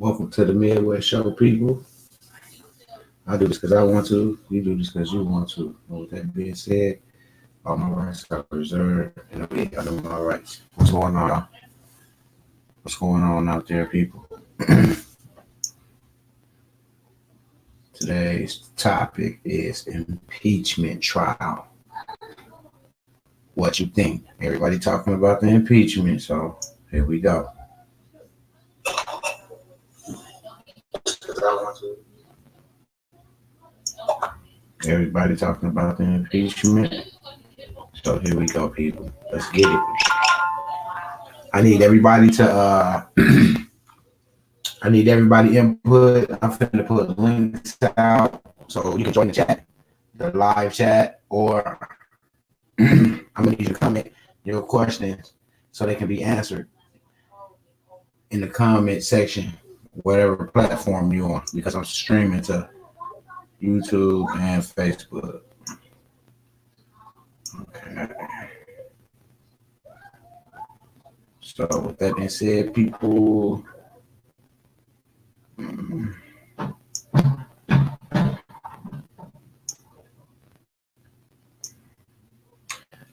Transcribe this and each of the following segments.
Welcome to the Midwest Show, people. I do this because I want to. You do this because you want to. And with that being said, all my rights are reserved, and I know my rights. What's going on? What's going on out there, people? Today's topic is impeachment trial. What you think? Everybody talking about the impeachment, so here we go. Everybody talking about the impeachment. So here we go, people. Let's get it. I need everybody to I need everybody input. I'm finna put links out so you can join the chat, the live chat, or I'm gonna need you to comment your questions so they can be answered in the comment section, whatever platform you're on, because I'm streaming to YouTube and Facebook. Okay. So with that being said, people, let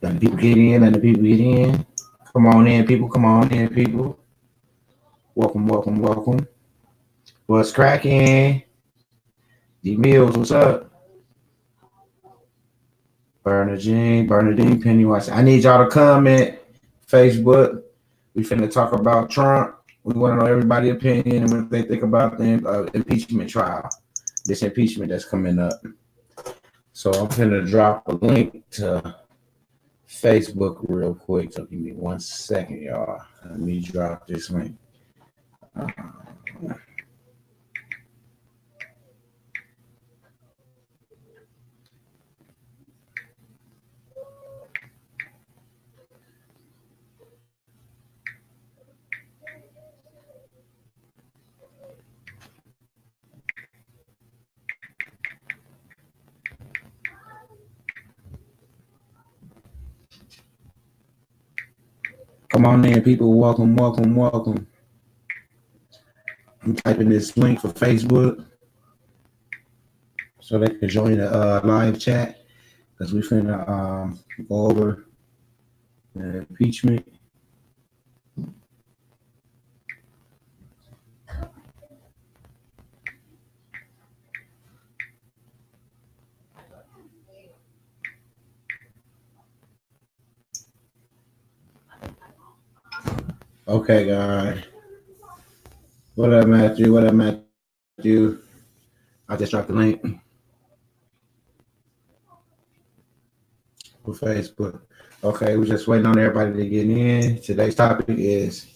the people get in, let the people get in. Come on in, people. Come on in, people. Welcome, welcome, welcome. What's cracking? D Mills, what's up? Bernadine, Pennywise. I need y'all to comment. Facebook. We finna talk about Trump. We want to know everybody's opinion and what they think about the impeachment trial. This impeachment that's coming up. So I'm finna drop a link to Facebook real quick. So give me 1 second, y'all. Let me drop this link. Come on in, people. Welcome, welcome, welcome. I'm typing this link for Facebook so they can join the live chat because we finna go over the impeachment. Okay, guys. What up, Matthew? What up, Matthew? I just dropped the link for Facebook. Okay, we're just waiting on everybody to get in. Today's topic is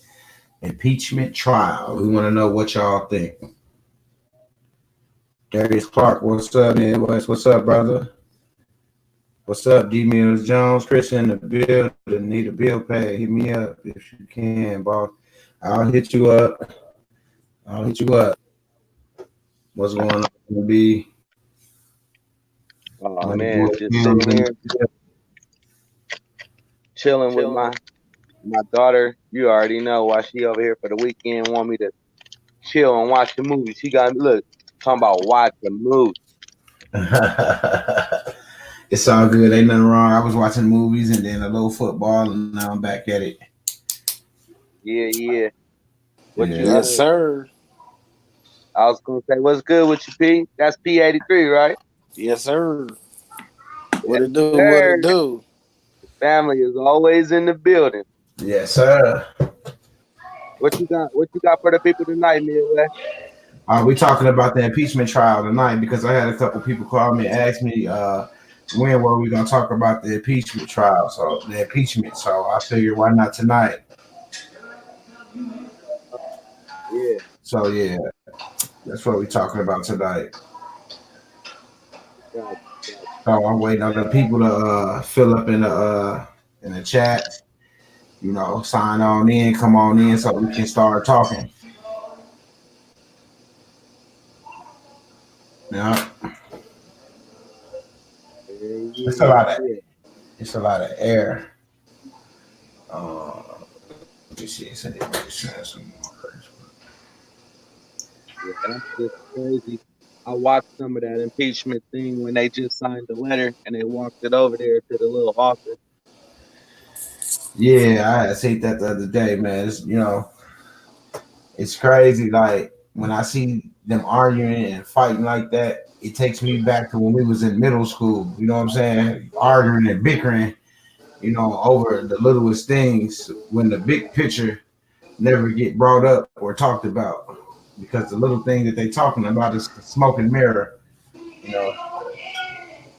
impeachment trial. We want to know what y'all think. Darius Clark, what's up, man? What's up, brother? What's up, D Mills Jones? Chris in the building. Need a bill pay. Hit me up if you can, boss. I'll hit you up. What's going on, B? Oh man, just sitting here chilling with my daughter. You already know why she over here for the weekend. Want me to chill and watch the movie. She got me look talking about watch the movie. It's all good. Ain't nothing wrong. I was watching movies and then a little football, and now I'm back at it. Yeah. What you? Yes, sir. I was gonna say, what's good with you, P? That's P83, right? Yes, sir. What Yes, it do? sir. What it do? Family is always in the building. Yes, sir. What you got? What you got for the people tonight, Midwest? We talking about the impeachment trial tonight because I had a couple people call me and ask me when were we gonna talk about the impeachment trial? So the impeachment. So I figured why not tonight? Yeah. So yeah, that's what we're talking about tonight. Gotcha. So I'm waiting on the people to fill up in the chat. You know, sign on in, come on in, so we can start talking. Yeah. It's a lot of air. Let me see. Some more. Yeah, that's just crazy. I watched some of that impeachment thing when they just signed the letter and they walked it over there to the little office. Yeah, I seen that the other day, man. It's crazy. Like when I see them arguing and fighting like that, it takes me back to when we was in middle school. You know what I'm saying? Arguing and bickering, over the littlest things when the big picture never get brought up or talked about because the little thing that they talking about is the smoke and mirror, you know.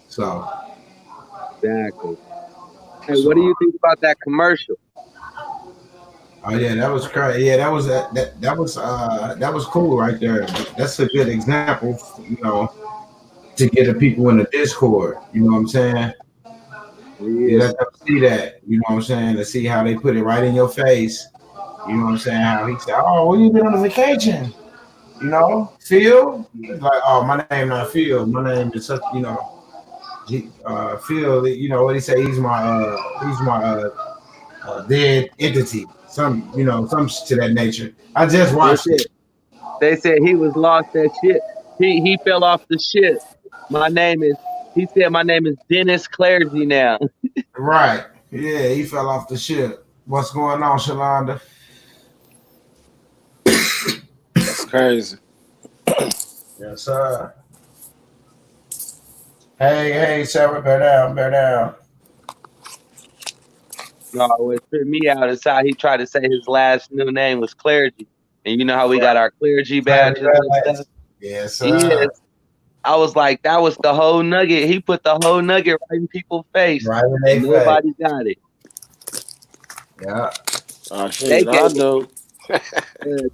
So, Exactly. Hey, what do so you think about that commercial? oh yeah, that was crazy. Yeah, that was cool right there. That's a good example, to get the people in the Discord. You know what I'm saying? You Yeah, let them see that. You know what I'm saying? To see how they put it right in your face. You know what I'm saying? How he said, "Oh, where you been on a vacation?" Phil. He's like, "Oh, my name not Phil. My name is such." Phil. What he say? He's my dead entity. Some to that nature. I just they watched said it. they said he was lost that shit. He fell off the ship. My name is. He said my name is Dennis Clergy now. Right. Yeah, he fell off the ship. What's going on, Shalonda? That's crazy. Yes, sir. Hey, Sarah, bear down, bear down. No, what tripped me out is how he tried to say his last new name was Clergy, and you know how we got Right. our clergy Clear badges and that. stuff. Yes, sir. Yes, I was like, that was the whole nugget. He put the whole nugget right in people's face, Right in and their face. nobody got it. Yeah. Oh They shit, I gave know.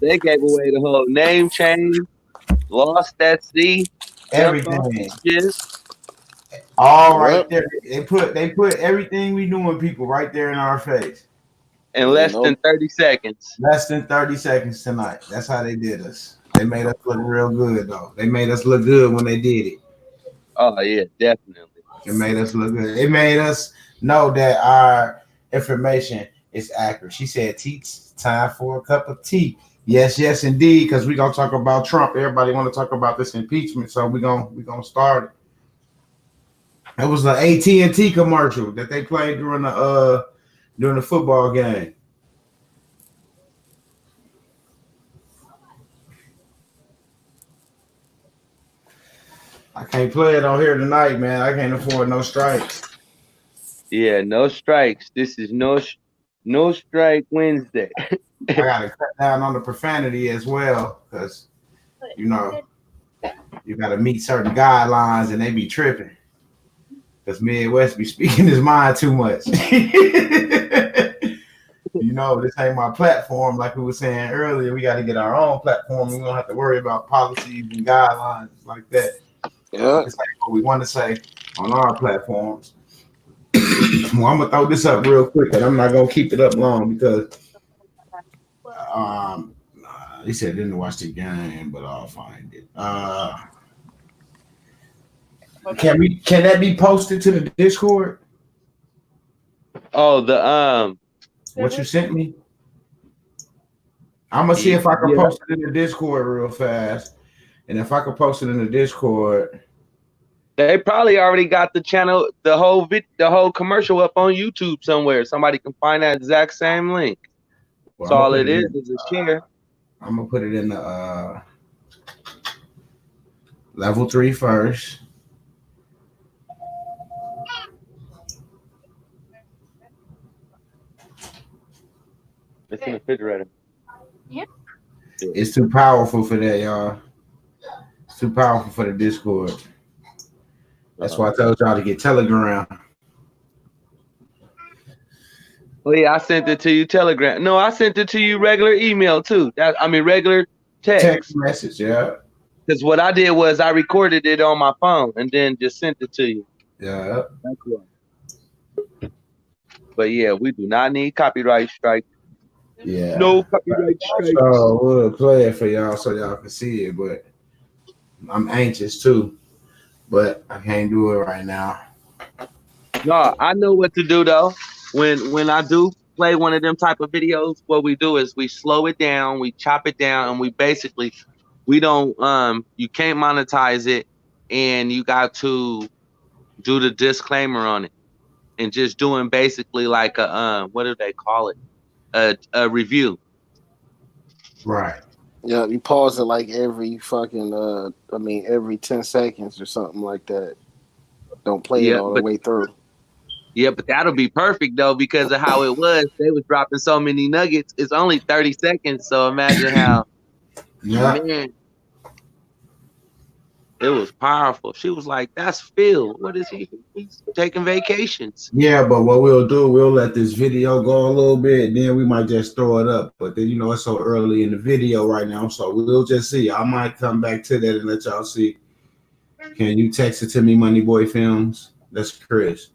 they gave away the whole name change, lost at sea, jumped off the Everything. ship All right Yep. there. They put everything we doing, people, right there in our face. in Yeah, less than nope. 30 seconds. Less than 30 seconds tonight. That's how they did us. They made us look real good, though. They made us look good when they did it. Oh yeah, definitely. It made us look good. It made us know that our information is accurate. She said, "Tea, time for a cup of tea." Yes, indeed. Because we're gonna talk about Trump. Everybody want to talk about this impeachment, so we're gonna start it. It was the AT&T commercial that they played during the football game. I can't play it on here tonight, man. I can't afford no strikes. Yeah, no strikes. This is no strike Wednesday. I gotta cut down on the profanity as well, because you know you gotta meet certain guidelines, and they be tripping. Because Midwest be speaking his mind too much. This ain't my platform. Like we were saying earlier, we got to get our own platform. We don't have to worry about policies and guidelines like that. We Yeah. can say what we want to say on our platforms. Well, I'm gonna throw this up real quick, and I'm not gonna keep it up long because um, he said didn't watch the game, but I'll find it. Can that be posted to the Discord? Oh, What you sent me? I'm gonna see if I can yeah. post it in the Discord real fast, and if I can post it in the Discord, They probably already got the channel, the whole commercial up on YouTube somewhere. Somebody can find that exact same link. well, That's I'm gonna all put it it is in. a share. I'm gonna put it in the level 3 first. It's in the refrigerator. It's too powerful for that, y'all. It's too powerful for the Discord. That's why I told y'all to get Telegram. Oh yeah, I sent it to you Telegram. No, I sent it to you regular email too. Regular Text text. message, yeah. Because what I did was I recorded it on my phone and then just sent it to you. Yeah. That's what. But yeah, we do not need copyright strike. Yeah. No copyright strikes. So we'll play it for y'all so y'all can see it, but I'm anxious too. But I can't do it right now. No, I know what to do though. When I do play one of them type of videos, what we do is we slow it down, we chop it down, and we basically we don't you can't monetize it, and you got to do the disclaimer on it, and just doing basically like a what do they call it, a review. Right. Yeah, you pause it like every fucking every 10 seconds or something like that. Don't play it Yeah, all the way through. but that'll be perfect though, because of how it was. They was dropping so many nuggets. It's only 30 seconds, so imagine how Yeah. man, it was powerful. She was like, "That's Phil. What is he? He's taking vacations." Yeah, but what we'll do, we'll let this video go a little bit, then we might just throw it up. But then, it's so early in the video right now, so we'll just see. I might come back to that and let y'all see. Can you text it to me, Money Boy Films? That's Chris.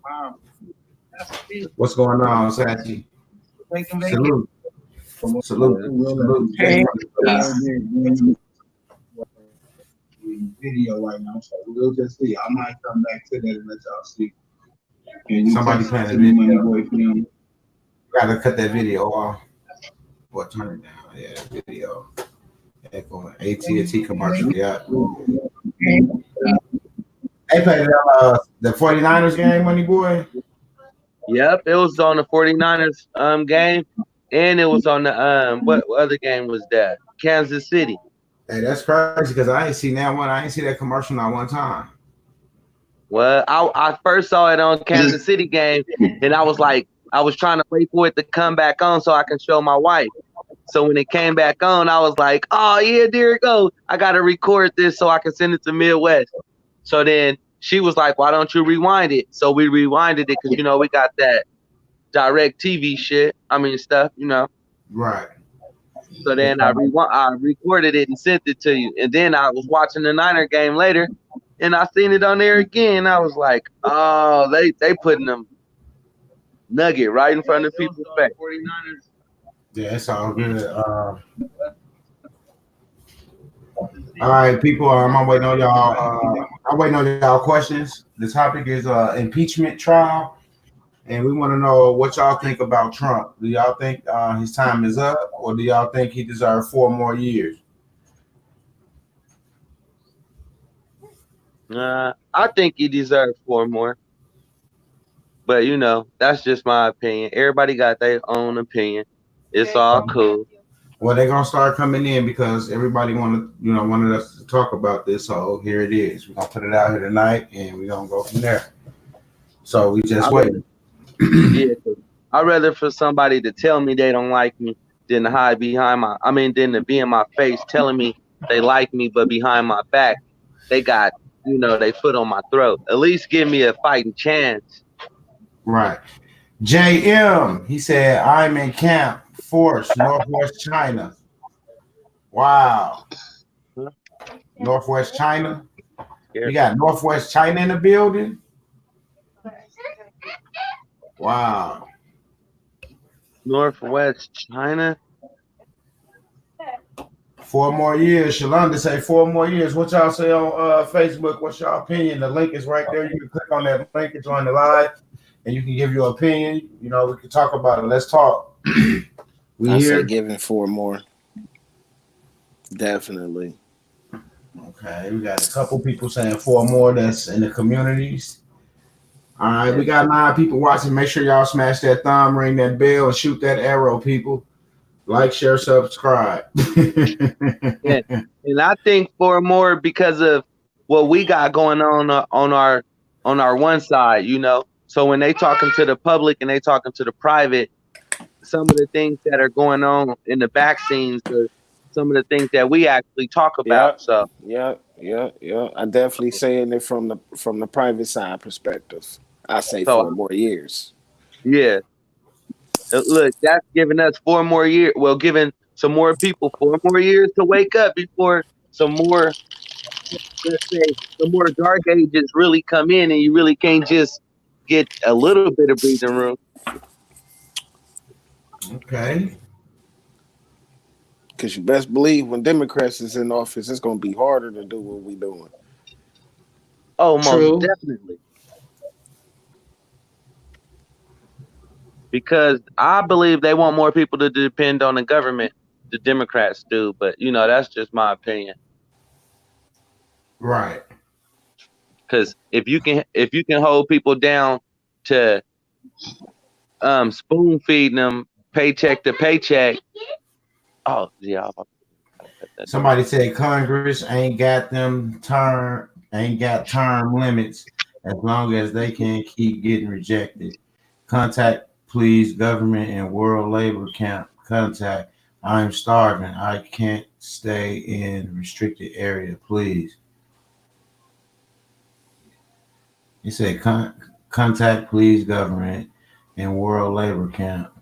What's going on, Sachi? Salute. Salute. Video right now, so we'll just see. I might come back to that and let y'all see. Somebody playing a video. Money Boy Film. Gotta cut that video off. What, turn it down? Yeah, video. Echo AT&T commercial. Yeah. They played the 49ers game, Money Boy. Yep, it was on the 49ers game, and it was on the what other game was that? Kansas City. Hey, that's crazy because I ain't seen that one. I ain't seen that commercial not one time. Well, I first saw it on Kansas City game, and I was like, I was trying to wait for it to come back on so I can show my wife. So when it came back on, I was like, oh yeah, there it goes. I gotta record this so I can send it to Midwest. So then she was like, why don't you rewind it? So we rewinded it because we got that direct TV shit. Stuff. Right. So then I recorded it and sent it to you. And then I was watching the Niner game later, and I seen it on there again. I was like, oh, they putting them nugget right in front of people's face. Yeah, it's all good. All right, people. I'm waiting on y'all. I'm waiting on y'all questions. The topic is impeachment trial, and we want to know what y'all think about Trump. Do y'all think his time is up, or do y'all think he deserves 4 more years? I think he deserves 4 more. But that's just my opinion. Everybody got their own opinion. It's all cool. Well, they're gonna start coming in because everybody wanted us to talk about this. So here it is. We're gonna put it out here tonight, and we're gonna go from there. So we just wait. Yeah, I'd rather for somebody to tell me they don't like me than to hide behind than to be in my face telling me they like me, but behind my back they got they foot on my throat. At least give me a fighting chance. Right. JM, he said, I'm in Camp Force, Northwest China. Wow. Northwest China? You got Northwest China in the building? Wow. Northwest China? 4 more years. Shalonda say 4 more years. What y'all say on Facebook? What's your opinion? The link is right there. You can click on that link and join the live, and you can give your opinion. We can talk about it. Let's talk. I say giving 4 more. Definitely. Okay, we got a couple people saying 4 more that's in the communities. All right, we got 9 people watching. Make sure y'all smash that thumb, ring that bell, and shoot that arrow, people. Like, share, subscribe. Yeah. And I think 4 more because of what we got going on our one side, So when they talking to the public and they talking to the private, some of the things that are going on in the back scenes are some of the things that we actually talk about. Yeah. I definitely saying it from the private side perspective. I say 4 more years. Yeah. Look, that's giving us 4 more years. Well, giving some more people 4 more years to wake up before some more, let's say, the more dark ages really come in, and you really can't just get a little bit of breathing room. Okay. Because you best believe when Democrats is in office, it's going to be harder to do what we doing. Oh, most definitely. Because I believe they want more people to depend on the government. The Democrats do, but that's just my opinion. Right. Because if you can hold people down to spoon feeding them paycheck to paycheck. Oh yeah, Somebody said Congress ain't got term limits as long as they can keep getting rejected. Contact please government and World Labor Camp. Contact. I'm starving. I can't stay in restricted area. Please. He said contact please government and World Labor Camp.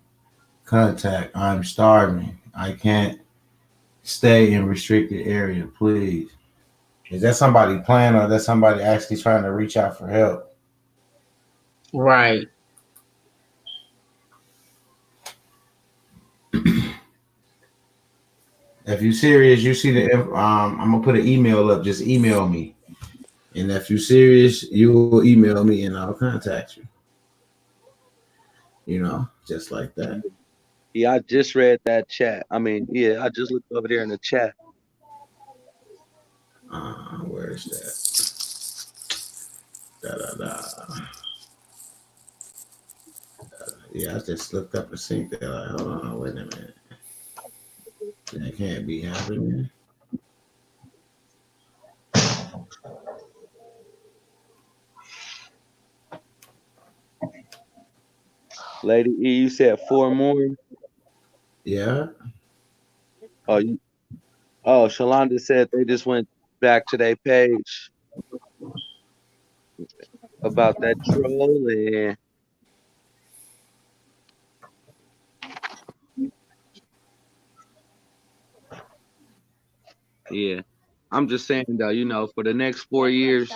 Contact. I'm starving. I can't stay in restricted area. Please. Is that somebody playing or is that somebody actually trying to reach out for help? Right. If you're serious, you see the I'm gonna put an email up. Just email me, and if you're serious, you will email me and I'll contact you. You know, just like that. yeah, I just read that chat. I mean, yeah, I just looked over there in the chat. Where is that? Da, da, da. Yeah, I just looked up and seen that. Like, hold on, wait a minute. That can't be happening. Lady E, you said 4 more. Yeah. Oh, Shalonda said they just went back to their page about that troll, and yeah, I'm just saying though, for the next 4 years,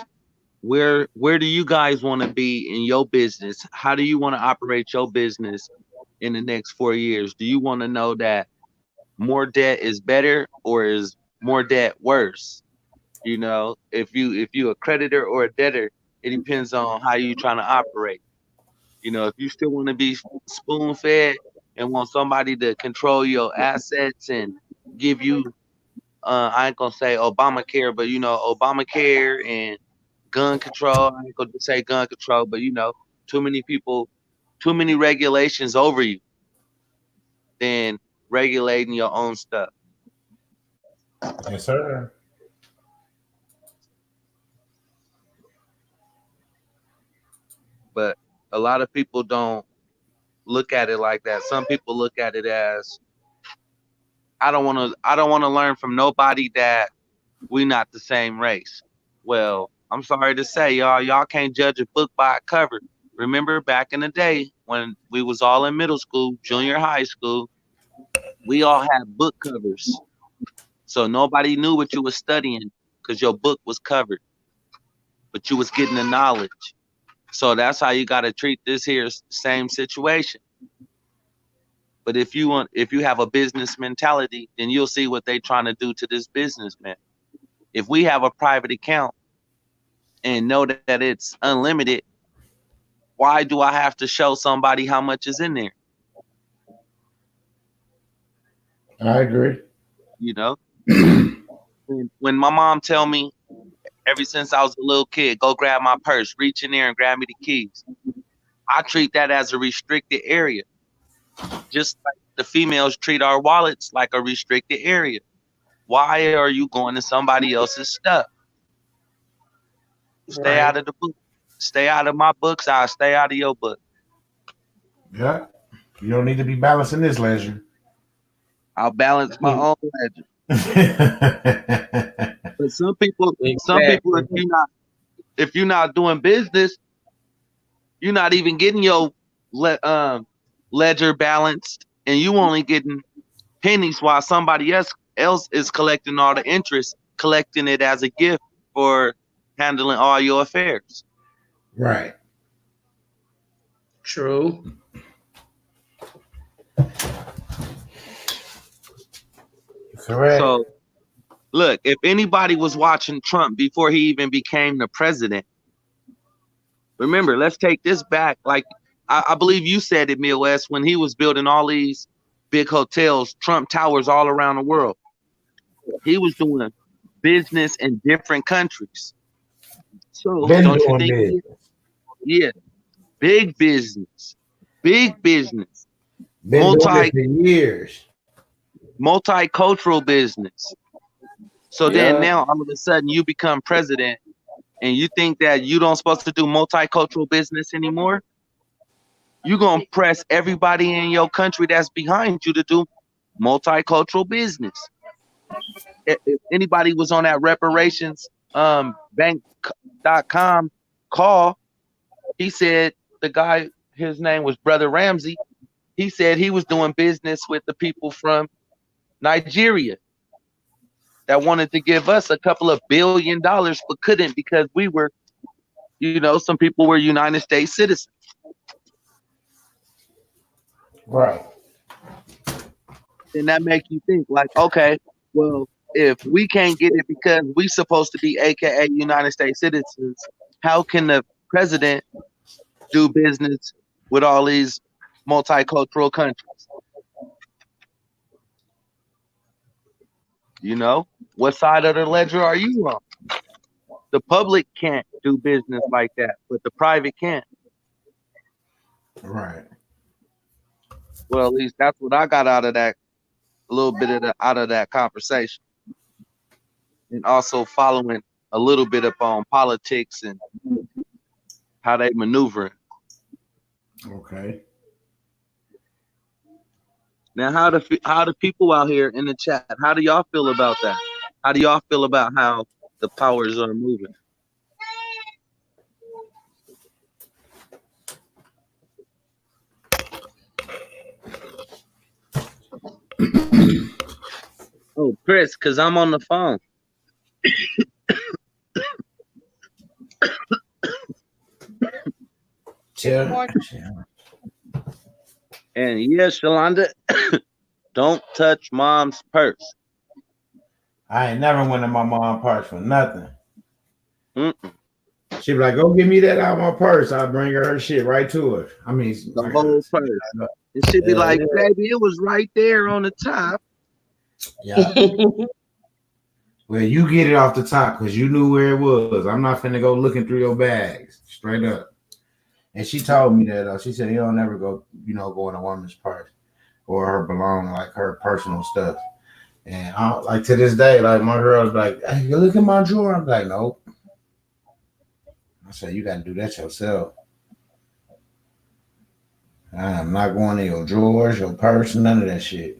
where do you guys want to be in your business? How do you want to operate your business in the next 4 years? Do you want to know that more debt is better or is more debt worse? If you a creditor or a debtor, it depends on how you trying to operate. If you still want to be spoon fed and want somebody to control your assets and give you, I ain't gonna say Obamacare, but Obamacare and gun control. I ain't gonna say gun control, but too many people, too many regulations over you, than regulating your own stuff. Yes, sir. But a lot of people don't look at it like that. Some people look at it as I don't want to learn from nobody that we not the same race. Well, I'm sorry to say, y'all can't judge a book by a cover. Remember back in the day when we was all in middle school, junior high school, we all had book covers. So nobody knew what you was studying because your book was covered, but you was getting the knowledge. So that's how you got to treat this here same situation. But if you have a business mentality, then you'll see what they trying to do to this businessman. If we have a private account and know that it's unlimited, why do I have to show somebody how much is in there? I agree. When my mom tell me ever since I was a little kid, go grab my purse, reach in there and grab me the keys, I treat that as a restricted area. Just like the females treat our wallets like a restricted area. Why are you going to somebody else's stuff? Stay out of the book. Stay out of my books. I'll stay out of your book. Yeah. You don't need to be balancing this ledger. I'll balance my own ledger. But some people, if you're not doing business, you're not even getting your ledger balanced, and you only getting pennies while somebody else is collecting all the interest, collecting it as a gift for handling all your affairs. Right. True. Correct. So, look, if anybody was watching Trump before he even became the president, remember, let's take this back. Like, I believe you said it, Midwest, when he was building all these big hotels, Trump Towers all around the world. He was doing business in different countries. So Been don't you doing think? business. Yeah, big business, big business, Been doing it for years. multicultural business. So then Yeah. now all of a sudden you become president and you think that you don't supposed to do multicultural business anymore? You're gonna press everybody in your country that's behind you to do multicultural business. If anybody was on that reparations bank.com call, he said the guy, his name was Brother Ramsey, he said he was doing business with the people from Nigeria that wanted to give us a couple of $1 billion but couldn't because we were, some people were United States citizens. Right. And that makes you think like, okay, well, if we can't get it because we supposed to be AKA United States citizens, how can the president do business with all these multicultural countries? What side of the ledger are you on? The public can't do business like that, but the private can. Right. Well, at least that's what I got out of that, a little bit out of that conversation. And also following a little bit up on politics and how they maneuver. Okay. Now, how the people out here in the chat, how do y'all feel about that? How do y'all feel about how the powers are moving? Oh, Chris, because I'm on the phone. And yes, Shalonda, don't touch mom's purse. I ain't never went in my mom's purse for nothing. Mm-mm. She'd be like, go give me that out of my purse. I'll bring her shit right to her. I mean, the whole purse. And she'd be like, baby, it was right there on the top. Yeah. Well, you get it off the top because you knew where it was. I'm not finna go looking through your bags. Straight up. And she told me that. She said, you don't never go, go in a woman's purse or her belonging, like her personal stuff. And like to this day, like my girl's like, hey, you look at my drawer. I'm like, nope. I said, you got to do that yourself. I'm not going in your drawers, your purse, none of that shit.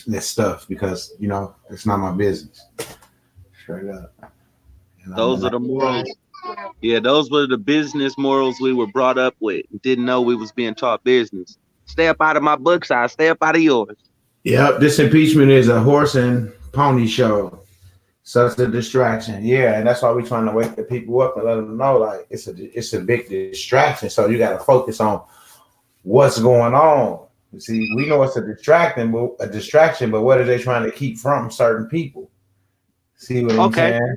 That stuff because, it's not my business. Straight up. Those are the morals. Yeah, those were the business morals we were brought up with. Didn't know we was being taught business. Stay up out of my book side. Stay up out of yours. Yep, this impeachment is a horse and pony show. Such a distraction. Yeah, and that's why we're trying to wake the people up and let them know, like, it's a big distraction. So you got to focus on what's going on. You see, we know it's a distraction, but what are they trying to keep from certain people? See what I'm saying?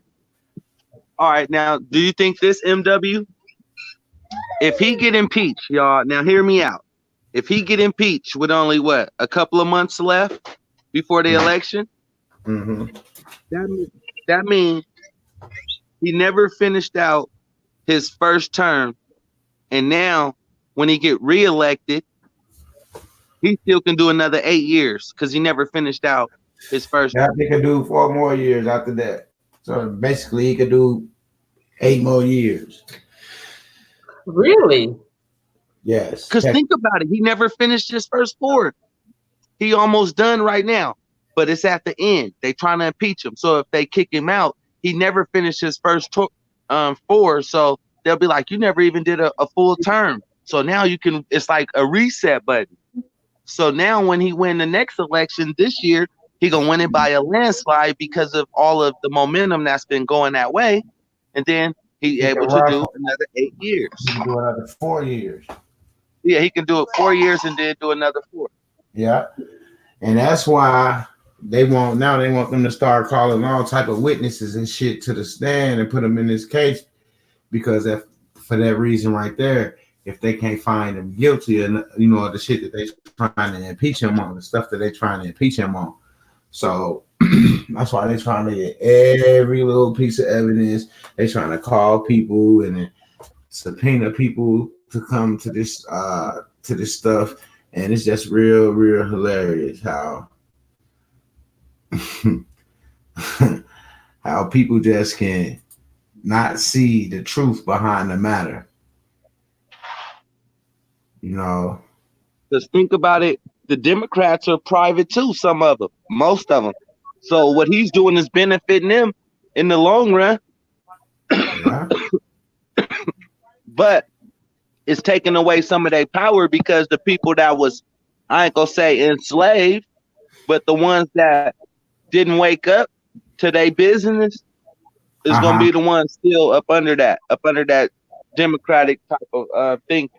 All right, now, do you think this MW, if he get impeached, y'all, now hear me out. If he get impeached with only, a couple of months left before the election, that means he never finished out his first term, and now when he get reelected, he still can do another 8 years because he never finished out his first term. He can do 4 more years after that. So basically, he could do 8 more years. Really? Yes. Because think about it. He never finished his first 4. He almost done right now, but it's at the end. They trying to impeach him. So if they kick him out, he never finished his first 4. So they'll be like, you never even did a full term. So now you can, it's like a reset button. So now when he win the next election this year, he gonna win it by a landslide because of all of the momentum that's been going that way. And then he able to do another 8 years. He can do another 4 years. Yeah, he can do it 4 years and then do another 4. Yeah. And that's why they want them to start calling all type of witnesses and shit to the stand and put them in this case because for that reason right there, if they can't find him guilty and the shit that they trying to impeach him on, the stuff that they trying to impeach him on. So That's why they're trying to get every little piece of evidence. They're trying to call people and then subpoena people to come to this stuff, and it's just real hilarious how how people just can not see the truth behind the matter. You know, Just think about it. The Democrats are private too. Some of them, most of them. So what he's doing is benefiting them in the long run, yeah, but it's taking away some of their power because the people that was, I ain't gonna say enslaved, but the ones that didn't wake up to their business is gonna be the ones still up under that democratic type of thing.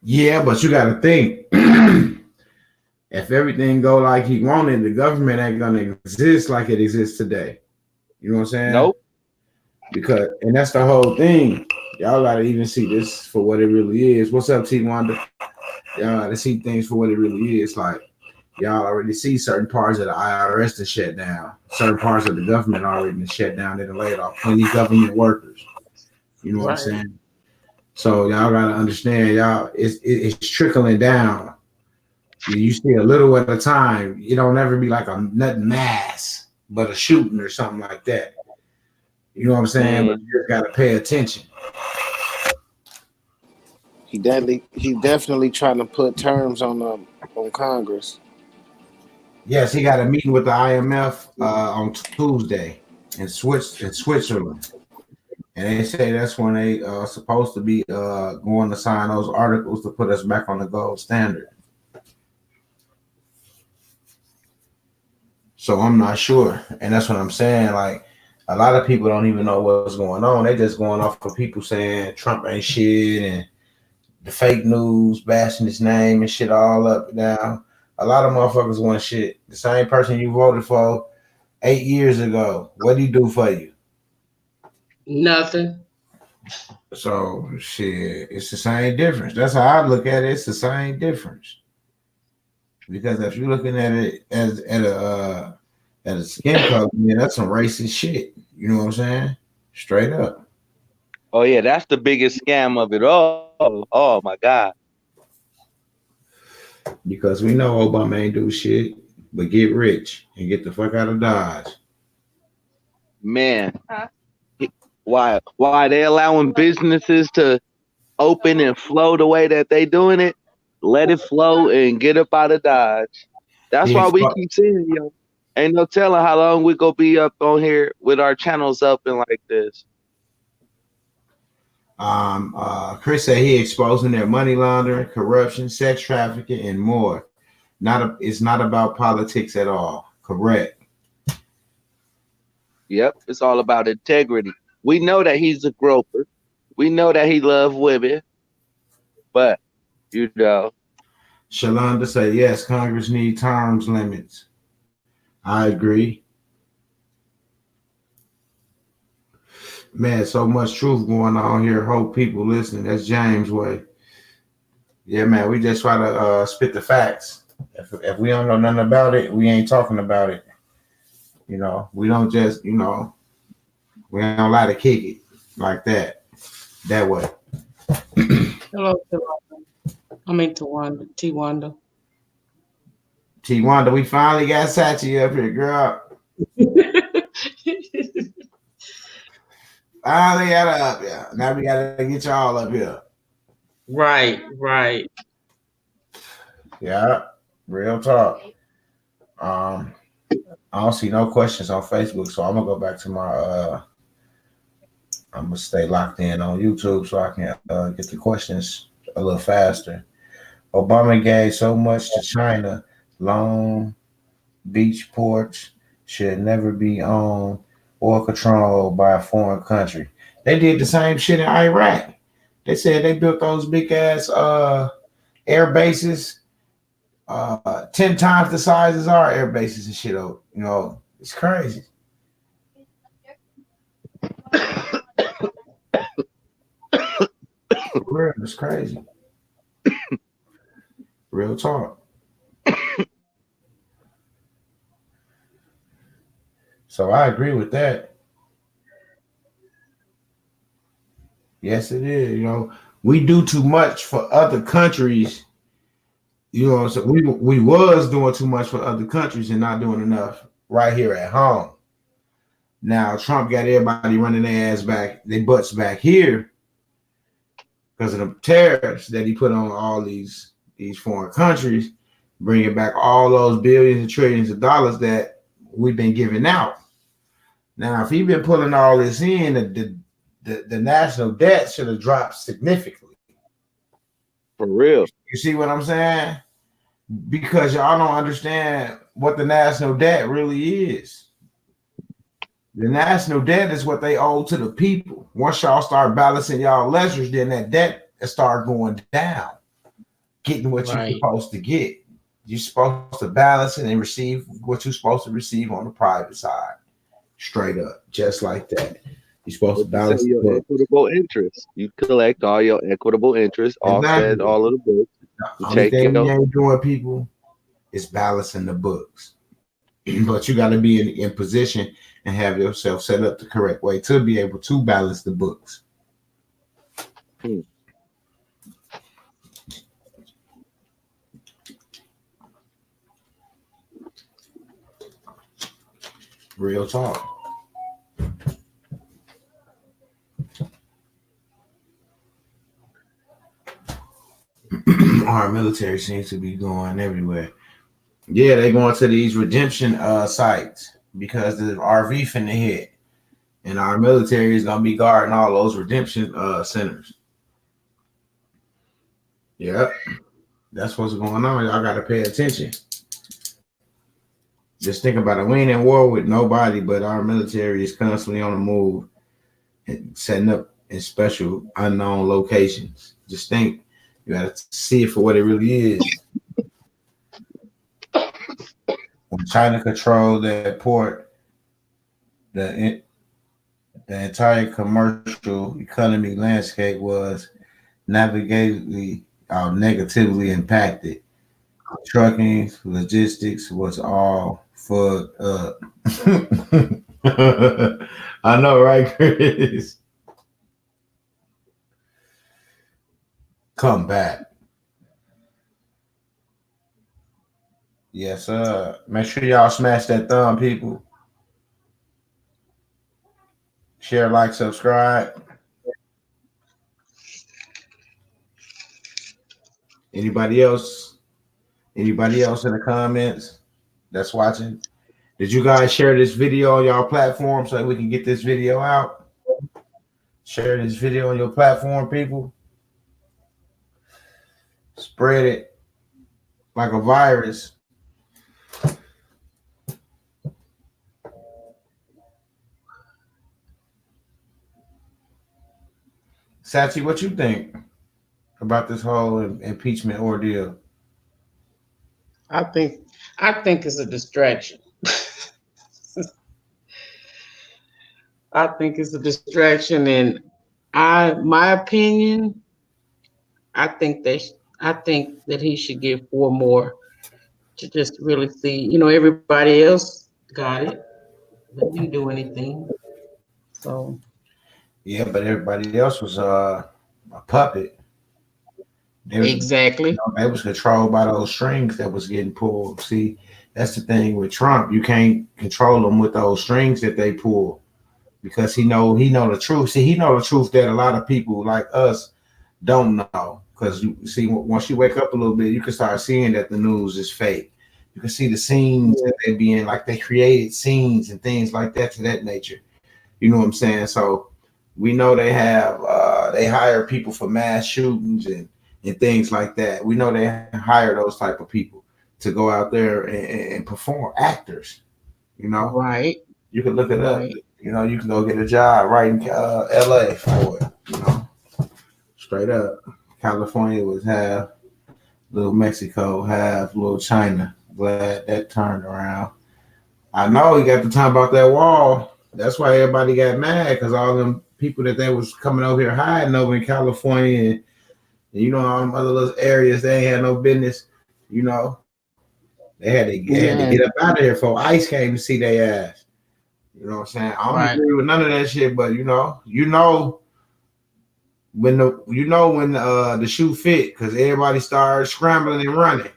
Yeah, but you got to think if everything go like he wanted, the government ain't gonna exist like it exists today. You know what I'm saying? Nope. Because and that's the whole thing. Y'all gotta even see this for what it really is. What's up, T Wanda? Y'all gotta see things for what it really is. Like y'all already see certain parts of the IRS to shut down. Certain parts of the government already been shut down. They done laid off plenty government workers. You know what I'm saying? So y'all gotta understand, y'all, it's trickling down. You see a little at a time. It don't ever be like a nothing mass, but a shooting or something like that. You know what I'm saying? But you just gotta pay attention. He definitely trying to put terms on Congress. Yes, he got a meeting with the IMF on Tuesday in Switzerland. And they say that's when they supposed to be going to sign those articles to put us back on the gold standard. So I'm not sure. And that's what I'm saying. Like a lot of people don't even know what's going on. They just going off of people saying Trump ain't shit and the fake news bashing his name and shit all up and down. A lot of motherfuckers want shit. The same person you voted for 8 years ago. What did he do for you? Nothing. So shit, it's the same difference. That's how I look at it. It's the same difference. Because if you're looking at it as at a skin color, man, that's some racist shit. You know what I'm saying? Straight up. Oh yeah, that's the biggest scam of it all. Oh my God. Because we know Obama ain't do shit but get rich and get the fuck out of Dodge. Man. Why they allowing businesses to open and flow the way that they doing it? Let it flow and get up out of Dodge. That's why we keep saying, ain't no telling how long we gonna be up on here with our channels open like this. Chris said he exposing their money laundering, corruption, sex trafficking, and more. It's not about politics at all. Correct. Yep, it's all about integrity. We know that he's a groper. We know that he loves women, but Shalonda said yes. Congress need terms limits. I agree. Man, so much truth going on here. Hope people listening. That's James' way. Yeah, man, we just try to spit the facts. If we don't know nothing about it, we ain't talking about it. You know, we don't just, we don't lie to kick it like that way. Hello, I'm into Wanda. T Wanda. T Wanda, we finally got Sachi up here, girl. Finally got her up here. Now we gotta get y'all up here. Right. Yeah, real talk. I don't see no questions on Facebook, so I'm gonna go back to my I'm gonna stay locked in on YouTube so I can get the questions a little faster. Obama gave so much to China. Long Beach ports should never be owned or controlled by a foreign country. They did the same shit in Iraq. They said they built those big ass air bases 10 times the size as our air bases and shit. It's crazy. Real, it's crazy. Real talk. So I agree with that. Yes, it is. You know, we do too much for other countries. You know, so we was doing too much for other countries and not doing enough right here at home. Now Trump got everybody running their ass back, their butts back here because of the tariffs that he put on all these foreign countries, bringing back all those billions and trillions of dollars that we've been giving out. Now, if he'd been pulling all this in, the national debt should have dropped significantly. For real. You see what I'm saying? Because y'all don't understand what the national debt really is. The national debt is what they owe to the people. Once y'all start balancing y'all ledgers, then that debt start going down, getting what you're supposed to get. You're supposed to balance it and receive what you're supposed to receive on the private side. Straight up, just like that. You're supposed to balance your equitable interest. You collect all your equitable interest, offset all of the books. The only thing you ain't doing, people, is balancing the books. But you got to be in position and have yourself set up the correct way to be able to balance the books. Real talk. Our military seems to be going everywhere. Yeah, they going to these redemption sites because the RV finna hit, and our military is gonna be guarding all those redemption centers. Yep, that's what's going on. Y'all gotta pay attention. Just think about it. We ain't in war with nobody, but our military is constantly on the move and setting up in special unknown locations. Just think, you gotta see it for what it really is. When China controlled that port, the entire commercial economy landscape was negatively impacted. Trucking, logistics was all fucked up. I know, right, Chris? Come back. Yes, sir. Make sure y'all smash that thumb, people. Share, like, subscribe. Anybody else? Anybody else in the comments that's watching? Did you guys share this video on y'all platform so that we can get this video out? Share this video on your platform, people. Spread it like a virus. Sachi, what you think about this whole impeachment ordeal? I think it's a distraction. I think it's a distraction, and my opinion, I think that he should get 4 more to just really see. You know, everybody else got it. They didn't do anything. So yeah, but everybody else was a puppet. Exactly. They was controlled by those strings that was getting pulled. See, that's the thing with Trump. You can't control them with those strings that they pull because he know the truth. See, he know the truth that a lot of people like us don't know. Because you see, once you wake up a little bit, you can start seeing that the news is fake. You can see the scenes that they be in, like they created scenes and things like that to that nature. You know what I'm saying? So we know they have they hire people for mass shootings and things like that. We know they hire those type of people to go out there and perform, actors. You know, right? You can look it up. You know, you can go get a job right in LA for it. You know, straight up. California was half little Mexico, half little China. Glad that turned around. I know you got to talk about that wall. That's why everybody got mad, because all them people that they was coming over here hiding over in California and you know, all them other little areas, they ain't had no business. You know, they had to get up out of here before ICE came to see their ass. You know what I'm saying? I don't Right. agree with none of that shit, but when the shoe fit, because everybody started scrambling and running.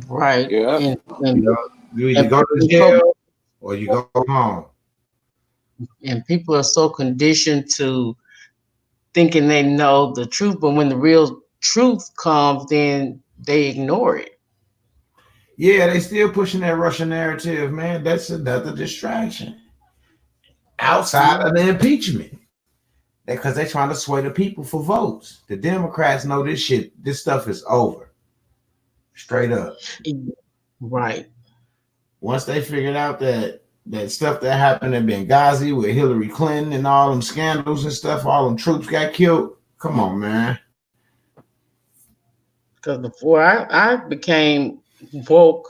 Right. Yeah. You And, know, you either and, go to jail or you go home. and people are so conditioned to thinking they know the truth, but when the real truth comes, then they ignore it. Yeah, they still pushing that Russian narrative, man. That's another distraction outside of the impeachment. Because they're trying to sway the people for votes. The Democrats know this shit. This stuff is over. Straight up. Right. Once they figured out that stuff that happened in Benghazi with Hillary Clinton and all them scandals and stuff, all them troops got killed. Come on, man. Because before I became woke,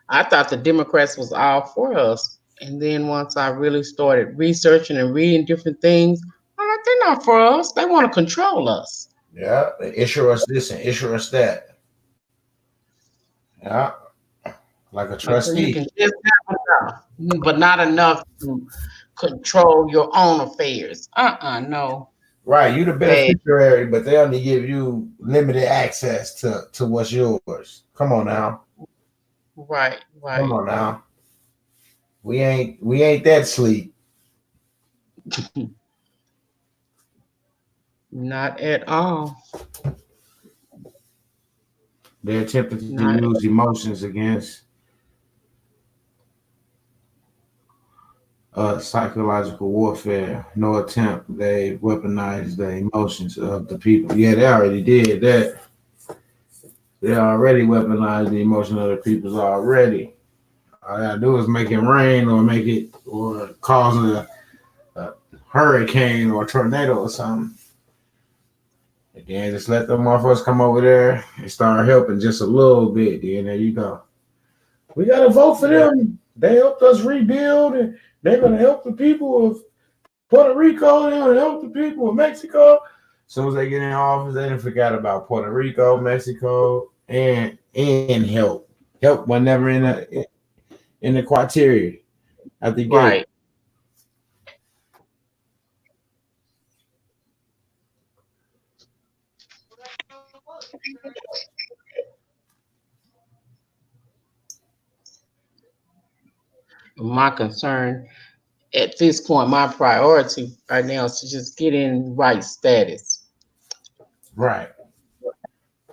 I thought the Democrats was all for us. And then once I really started researching and reading different things, I'm like, they're not for us. They want to control us. Yeah, they issue us this and issue us that. Yeah, like a Like, so you trustee. can just have enough, but not enough to control your own affairs. No. Right, you the Bad. beneficiary, but they only give you limited access to what's yours. Come on now. Right. Come on now. We ain't that sleep. Not at all. They're attempting to Not use emotions against psychological warfare. No attempt. They weaponized the emotions of the people. Yeah, they already did that. They already weaponized the emotion of the people already. All they gotta do is make it rain or cause a hurricane or a tornado or something. And then just let them motherfuckers come over there and start helping just a little bit. Then there you go. We gotta vote for them. They helped us rebuild, and they're gonna help the people of Puerto Rico. They're gonna help the people of Mexico. As soon as they get in office, they done forgot about Puerto Rico, Mexico, and help. Help was never in the criteria at the gate. right. My concern at this point, my priority right now is to just get in right status. Right.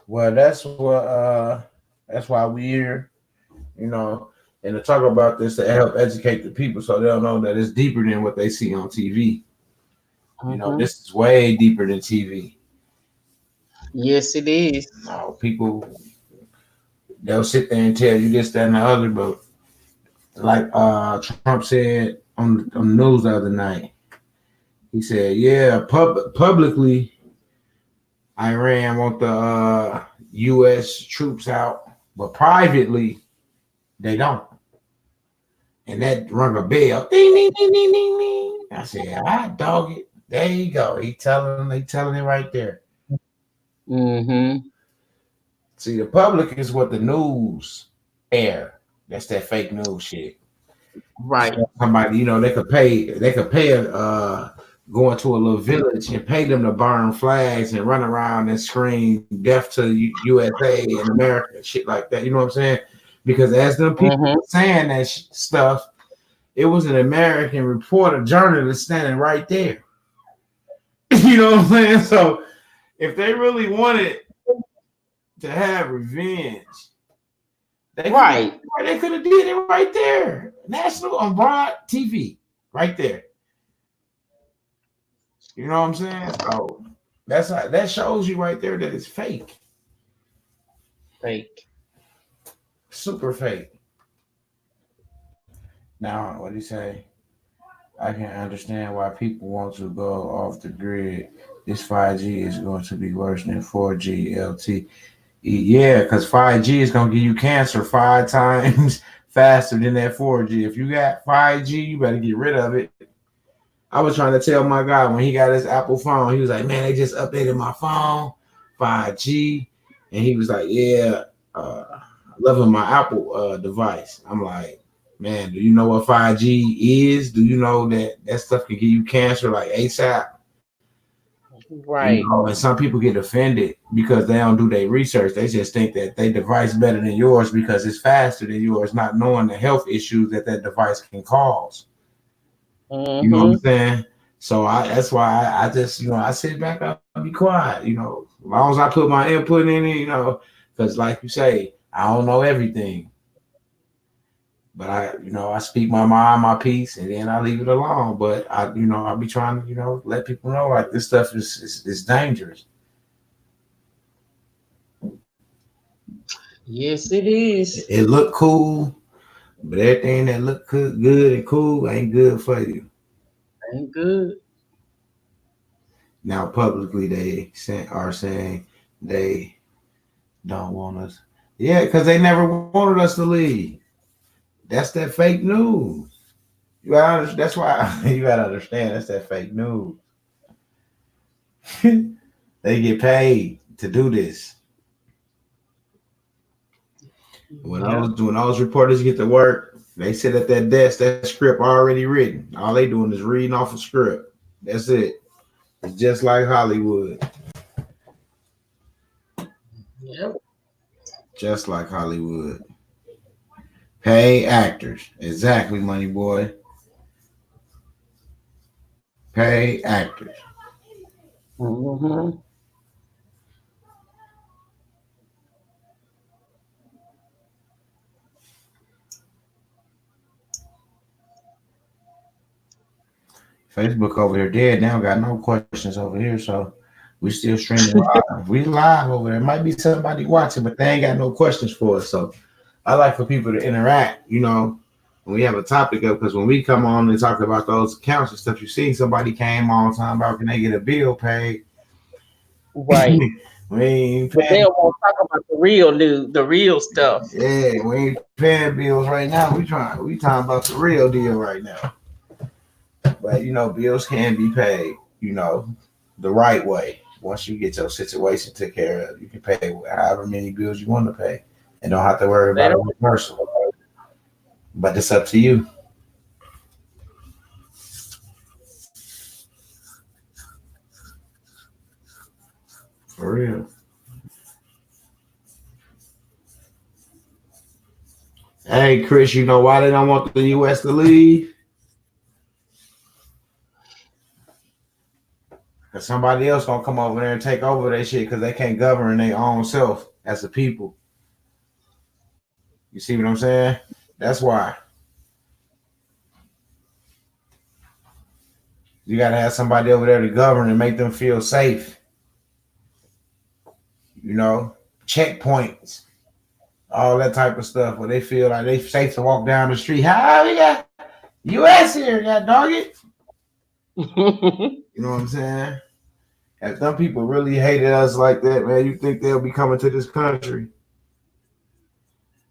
Well, that's why we're here, and to talk about this to help educate the people so they'll know that it's deeper than what they see on TV. This is way deeper than TV. Yes, it is. No, people they'll sit there and tell you this, that, and the other, but like Trump said on the news the other night, he said, "Yeah, publicly, Iran want the U.S. troops out, but privately, they don't." And that rung a bell. Ding, ding, ding, ding, ding, ding. I said, "I dog it." There you go. They telling it right there. Mm-hmm. See, the public is what the news air. That's that fake news shit. Right. So somebody, they could pay go into a little village and pay them to burn flags and run around and scream death to USA and America, shit like that. You know what I'm saying? Because as them people were saying that stuff, it was an American reporter, journalist standing right there. You know what I'm saying? So if they really wanted to have revenge, they could have did it right there. National on broad TV, right there. You know what I'm saying? So that shows you right there that it's fake. Fake. Super fake. Now, what do you say? I can understand why people want to go off the grid. This 5G is going to be worse than 4G LTE. Yeah, because 5G is going to give you cancer 5 times faster than that 4G. If you got 5G, you better get rid of it. I was trying to tell my guy when he got his Apple phone, he was like, "Man, they just updated my phone, 5G." And he was like, "Yeah, loving my Apple device." I'm like, Man, do you know what 5G is? Do you know that stuff can give you cancer like ASAP? Right. You know, and some people get offended because they don't do their research. They just think that their device better than yours because it's faster than yours, not knowing the health issues that device can cause. You know what I'm saying? So that's why I just, I sit back up and be quiet, as long as I put my input in it, because like you say, I don't know everything. But I speak my mind, my piece, and then I leave it alone. But I'll be trying to, let people know like this stuff is dangerous. Yes, it is. It look cool, but everything that look good and cool ain't good for you. Ain't good. Now publicly they are saying they don't want us. Yeah, because they never wanted us to leave. That's that fake news. That's why you gotta understand that's that fake news. They get paid to do this. When those reporters get to work, they sit at that desk, that script already written. All they doing is reading off a script. That's it. It's just like Hollywood. Yep. Just like Hollywood. Pay actors. Exactly, money boy. Pay actors. Mm-hmm. Facebook over here dead now. Got no questions over here, so we still streaming live. We live over there. Might be somebody watching, but they ain't got no questions for us. So I like for people to interact. When we have a topic up, because when we come on and talk about those accounts and stuff, you see somebody came on talking about can they get a bill paid? Right. We ain't But they don't want to talk about the real news, the real stuff. Yeah, we ain't paying bills right now. We talking about the real deal right now. But bills can be paid, the right way. Once you get your situation took care of, you can pay however many bills you want to pay and don't have to worry about it personal. But it's up to you. For real. Hey, Chris, you know why they don't want the U.S. to leave? Because somebody else going to come over there and take over their shit because they can't govern their own self as a people. You see what I'm saying? That's why. You got to have somebody over there to govern and make them feel safe. Checkpoints. All that type of stuff where they feel like they safe to walk down the street. How we got U.S. here, got dog it. You know what I'm saying? If some people really hated us like that, man, you think they'll be coming to this country?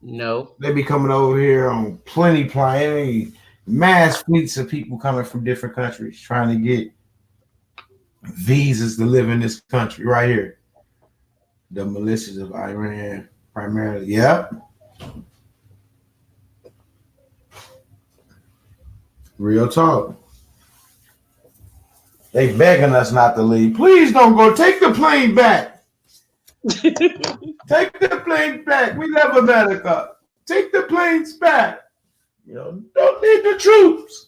No. They be coming over here on plenty mass fleets of people coming from different countries trying to get visas to live in this country right here. The militias of Iran. Primarily, yep. Real talk. They begging us not to leave. Please don't go. Take the plane back. Take the plane back. We love America. Take the planes back. Don't need the troops.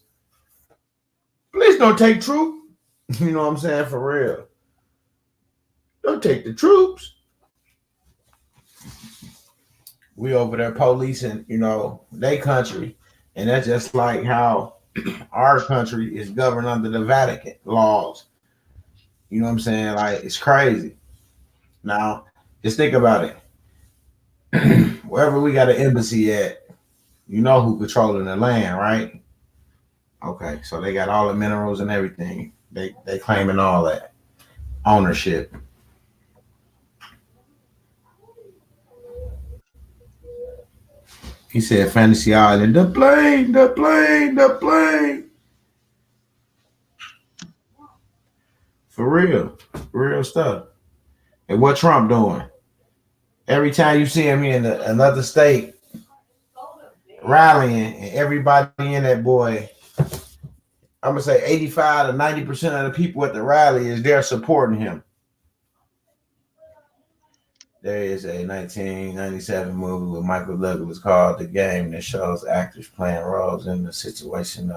Please don't take troops. You know what I'm saying? For real. Don't take the troops. We over there policing, their country. And that's just like how our country is governed under the Vatican laws. You know what I'm saying? Like, it's crazy. Now, just think about it. Wherever we got an embassy at, you know who controlling the land, right? Okay, so they got all the minerals and everything. They claiming all that ownership. He said Fantasy Island, the plane. For real stuff. And what Trump doing? Every time you see him in another state, rallying, and everybody in that boy, I'm gonna say 85 to 90% of the people at the rally is there supporting him. There is a 1997 movie with Michael Douglas called The Game that shows actors playing roles in the situation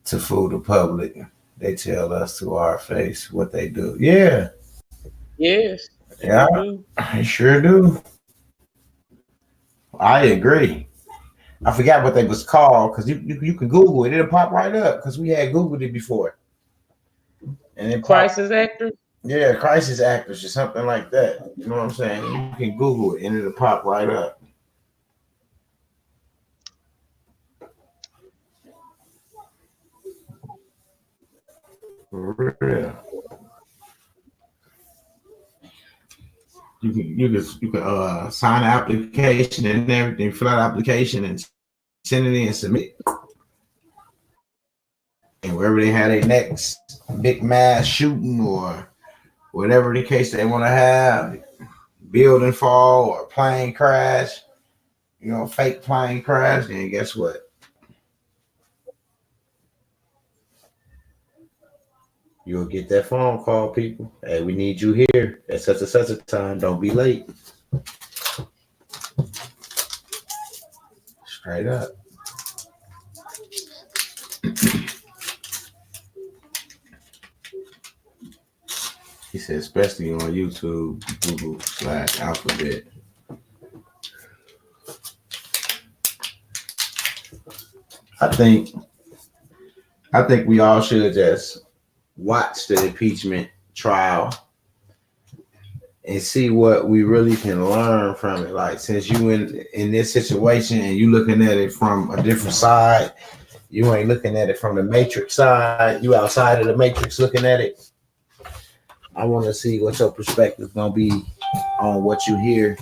to fool the public. They tell us to our face what they do. Yeah, Yes. yeah, Do. I sure do. I agree. I forgot what they was called because you can Google it. It'll pop right up because we had Googled it before. And it popped. Crisis actor. Yeah, crisis actors or something like that. You know what I'm saying? You can Google it and it'll pop right up. For real. You can sign an application and everything, fill out an application and send it in and submit. And wherever they had their next big mass shooting or whatever the case they want to have, building fall or plane crash, fake plane crash, then guess what? You'll get that phone call, people. Hey, we need you here at such and such a time. Don't be late. Straight up. He said, especially on YouTube, Google/Alphabet. I think we all should just watch the impeachment trial and see what we really can learn from it. Like, since you in this situation and you looking at it from a different side, you ain't looking at it from the matrix side. You outside of the matrix looking at it. I want to see what your perspective gonna be on what you hear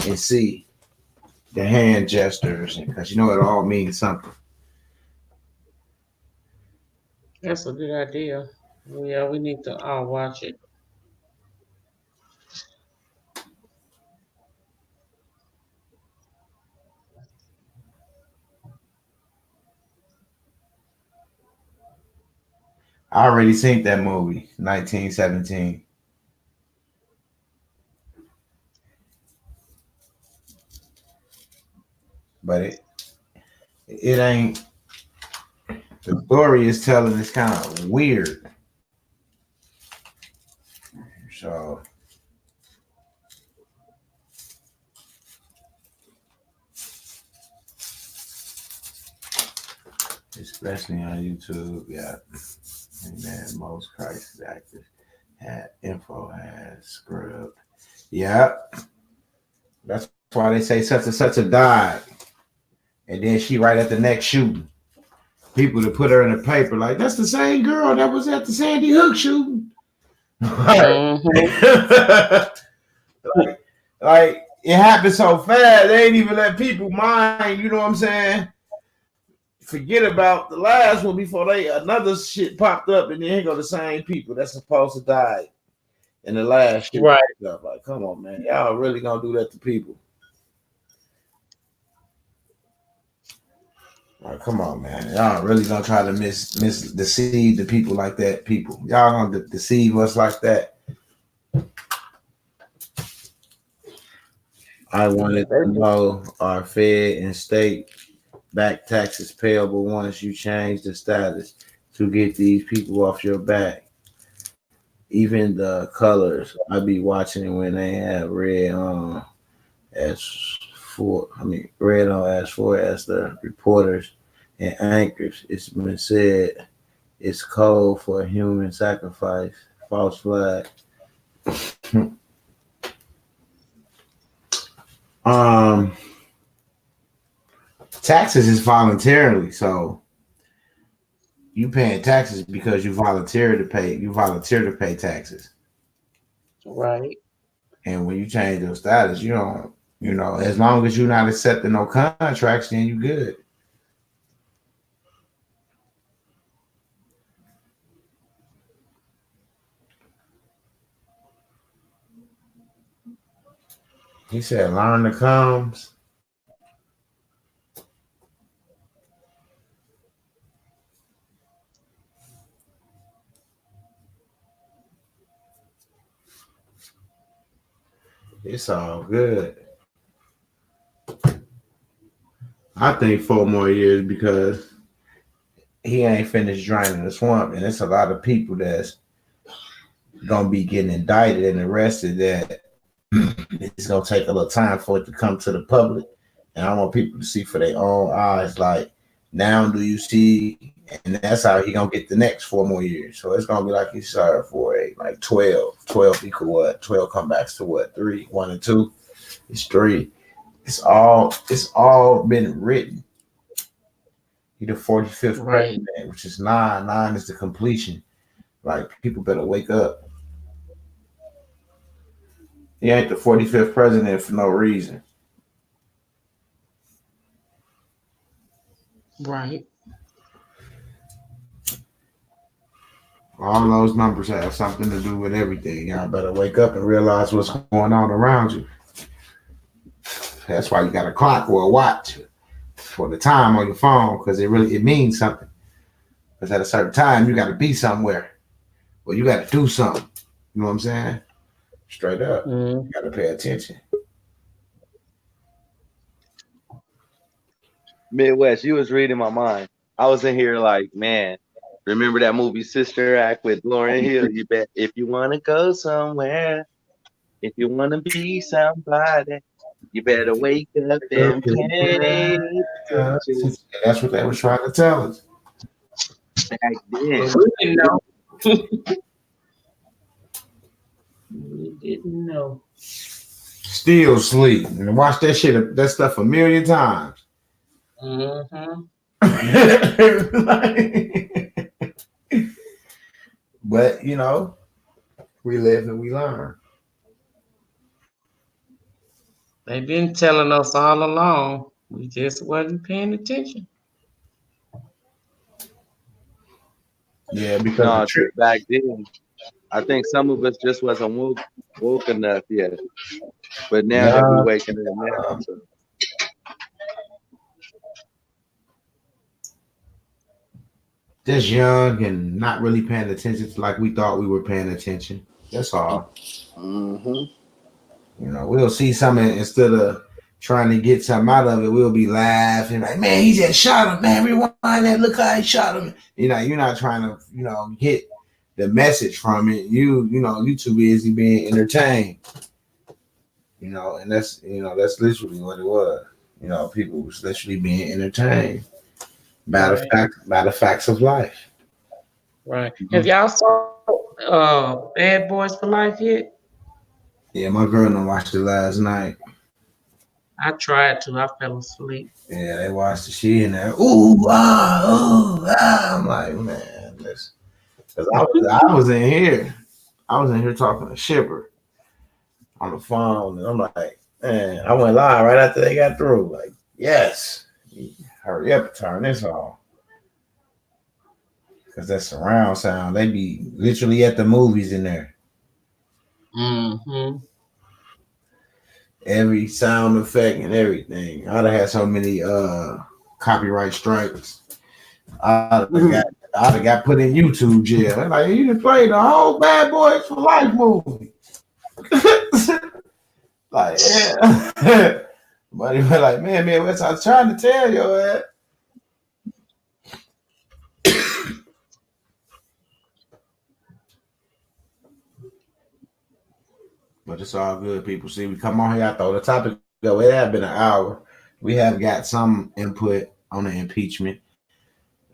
and see. The hand gestures, because it all means something. That's a good idea. Yeah, we need to all watch it. I already seen that movie, 1917. But it ain't, the story is telling is kind of weird. So especially on YouTube, yeah. And then most crisis actors had info had scrubbed. Yep. That's why they say such and such a died. And then she right at the next shooting. People to put her in the paper like, that's the same girl that was at the Sandy Hook shooting. Mm-hmm. like it happened so fast, they ain't even let people mind, you know what I'm saying? Forget about the last one before another shit popped up, and then here go the same people that's supposed to die in the last shit. Right. Like, come on, man. Y'all really gonna do that to people? Like, come on, man. Y'all really gonna try to deceive the people like that? People, y'all gonna deceive us like that? I wanted to know, are Fed and state back taxes payable once you change the status to get these people off your back? Even the colors, I be watching when they have red on red on as for as the reporters and anchors. It's been said it's code for human sacrifice. False flag. Taxes is voluntarily, so you paying taxes because you volunteer to pay. You volunteer to pay taxes, Right. and when you change your status, you don't. As long as you're not accepting no contracts, then you good. He said, learn the comes. It's all good. I think 4 more years because he ain't finished draining the swamp, and it's a lot of people that's gonna be getting indicted and arrested that it's gonna take a little time for it to come to the public. And I want people to see for their own eyes, like, now do you see? And that's how he gonna get the next 4 more years. So it's gonna be like he served for like 12. 12 equal what? 12 comebacks to what? 3, 1 and 2. It's 3. It's all been written. He the 45th Right. president, which is 9. 9 is the completion. Like, people better wake up. He ain't the 45th president for no reason. Right. All those numbers have something to do with everything. Y'all better wake up and realize what's going on around you. That's why you got a clock or a watch for the time on your phone, because it means something. Because at a certain time you got to be somewhere, or you got to do something. You know what I'm saying? Straight up, you got to pay attention. Midwest, you was reading my mind. I was in here like, man, remember that movie Sister Act with Lauryn Hill? You bet if you want to go somewhere, if you want to be somebody, you better wake up and pay attention. That's what they were trying to tell us Back then. We didn't know. We didn't know. Still sleep and watch that stuff a million times. Mm-hmm. But we live and we learn. They've been telling us all along. We just wasn't paying attention. Yeah, because back then, I think some of us just wasn't woke enough yet. But now that we're waking up now, so. Just young and not really paying attention to like we thought we were paying attention. That's all. Mm-hmm. We'll see something instead of trying to get something out of it. We'll be laughing like, man, he just shot him. Man, rewind that. Look how he shot him. You're not trying to, get the message from it. You too busy being entertained. And that's literally what it was. People was literally being entertained by the facts of life. Right. Have y'all saw Bad Boys for Life yet? Yeah, my girl done watched it last night. I tried to. I fell asleep. Yeah, they watched the shit in there. Ooh, I'm like, man, listen. Because I was in here. I was in here talking to Shipper on the phone. And I'm like, man, I went live right after they got through. Like, yes. Hurry up and turn this off. Because that surround sound, they be literally at the movies in there. Mm-hmm. Every sound effect and everything. I'd have had so many copyright strikes. I'd have got put in YouTube jail. They're like, you didn't play the whole Bad Boys for Life movie. Like, yeah. But he was like, man, I was trying to tell you that. But it's all good, people. See, we come on here, I throw the topic go. It had been an hour. We have got some input on the impeachment,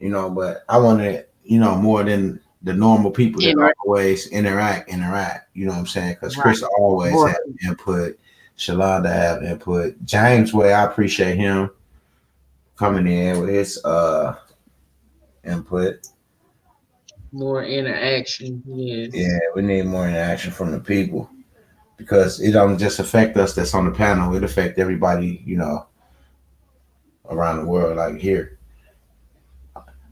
but I wanted, more than the normal people that always interact. You know what I'm saying? Because Chris always have input. Shalonda have input. James Way, I appreciate him coming in with his input. More interaction, yes. Yeah, we need more interaction from the people. Because it don't just affect us that's on the panel. It affect everybody, around the world, like here.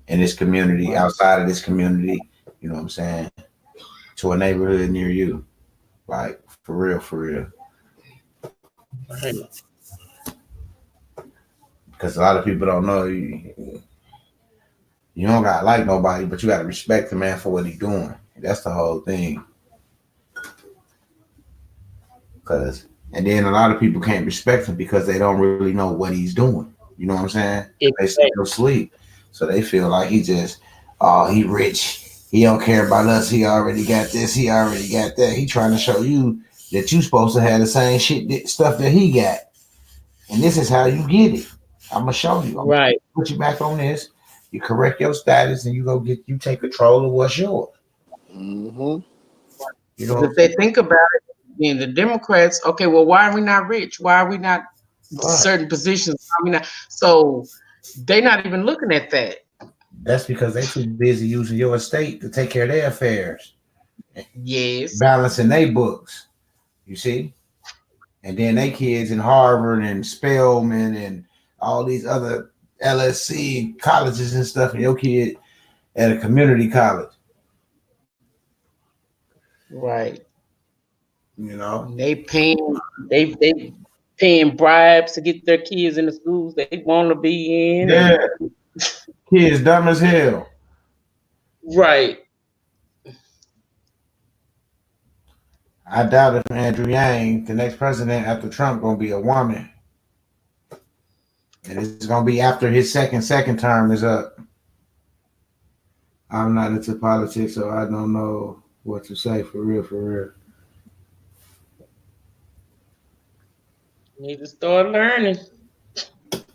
In this community, outside of this community, you know what I'm saying? To a neighborhood near you. Like, for real. Right. Because a lot of people don't know you don't gotta like nobody, but you gotta respect the man for what he's doing. That's the whole thing. Because And then a lot of people can't respect him because they don't really know what he's doing. You know what I'm saying? They still asleep. So they feel like he just, oh, he rich. He don't care about us. He already got this. He already got that. He trying to show you that you supposed to have the same stuff that he got. And this is how you get it. I'm gonna show you. I'm gonna put you back on this. You correct your status, and you take control of what's yours. Mm-hmm. You know, if they think about it, then the Democrats, okay, well, why are we not rich? Why are we not certain positions? Why are we not? So they're not even looking at that. That's because they're too busy using your estate to take care of their affairs. Yes. Balancing their books. You see? And then they kids in Harvard and Spelman and all these other LSC colleges and stuff, and your kid at a community college. Right. You know? They paying bribes to get their kids in the schools they want to be in. Yeah. Kids dumb as hell. Right. I doubt if Andrew Yang, the next president after Trump, gonna be a woman. And it's gonna be after his second term is up. I'm not into politics, so I don't know what to say for real, for real. Need to start learning.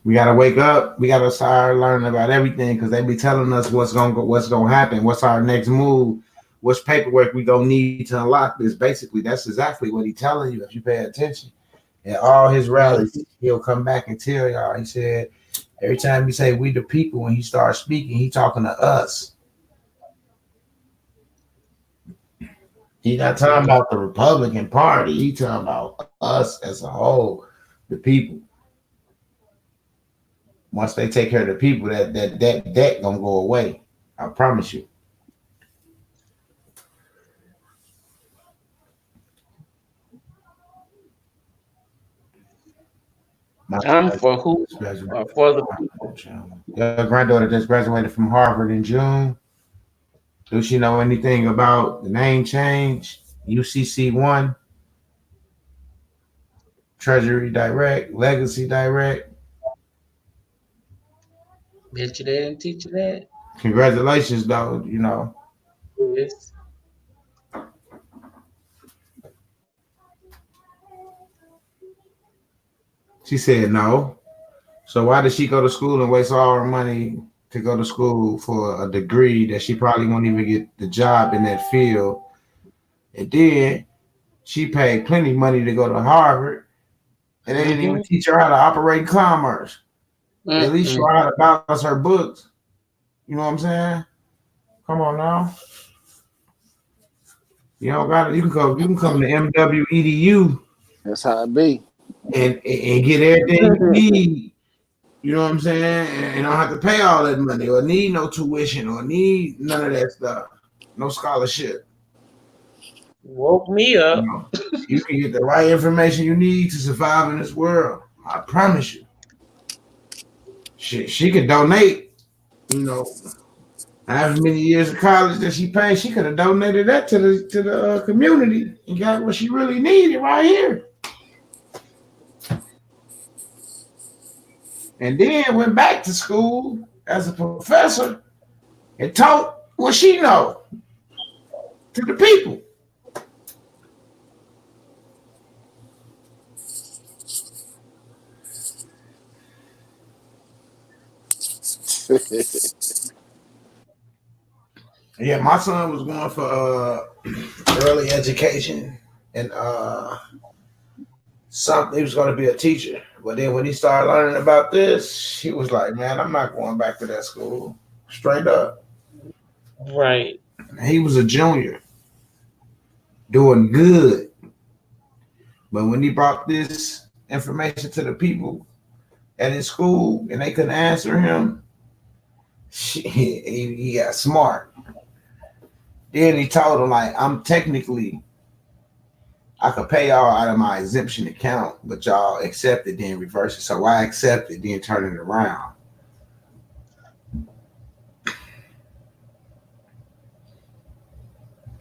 We gotta wake up. We gotta start learning about everything because they be telling us what's gonna happen, what's our next move, what's paperwork we gonna need to unlock this. Basically, that's exactly what he's telling you if you pay attention. At all his rallies, he'll come back and tell y'all. He said every time he say "we the people" when he starts speaking, he talking to us. He not talking about the Republican Party. He talking about us as a whole, the people. Once they take care of the people, that gonna go away. I promise you. I'm for who? For the people. Your granddaughter just graduated from Harvard in June. Does she know anything about the name change? UCC1, Treasury Direct, Legacy Direct. Bet you they didn't teach you that. Congratulations, though. You know. Yes. She said no. So why did she go to school and waste all her money to go to school for a degree that she probably won't even get the job in that field? And then she paid plenty of money to go to Harvard, and they didn't even teach her how to operate commerce. At least show her how to balance her books. You know what I'm saying? Come on now. You don't got it. You can come to MWEDU. That's how it be. And get everything you need. You know what I'm saying? And don't have to pay all that money or need no tuition or need none of that stuff. No scholarship. Woke me up. You know, you can get the right information you need to survive in this world. I promise you. She could donate, you know, however many years of college that she paid, she could have donated that to the community and got what she really needed right here. And then went back to school as a professor and taught what she know to the people. Yeah, my son was going for early education and something. He was going to be a teacher. But then when he started learning about this, he was like, man, I'm not going back to that school. Straight up. Right. He was a junior doing good. But when he brought this information to the people at his school and they couldn't answer him, he got smart. Then he told them, like, I could pay y'all out of my exemption account, but y'all accept it, then reverse it. So I accept it, then turn it around.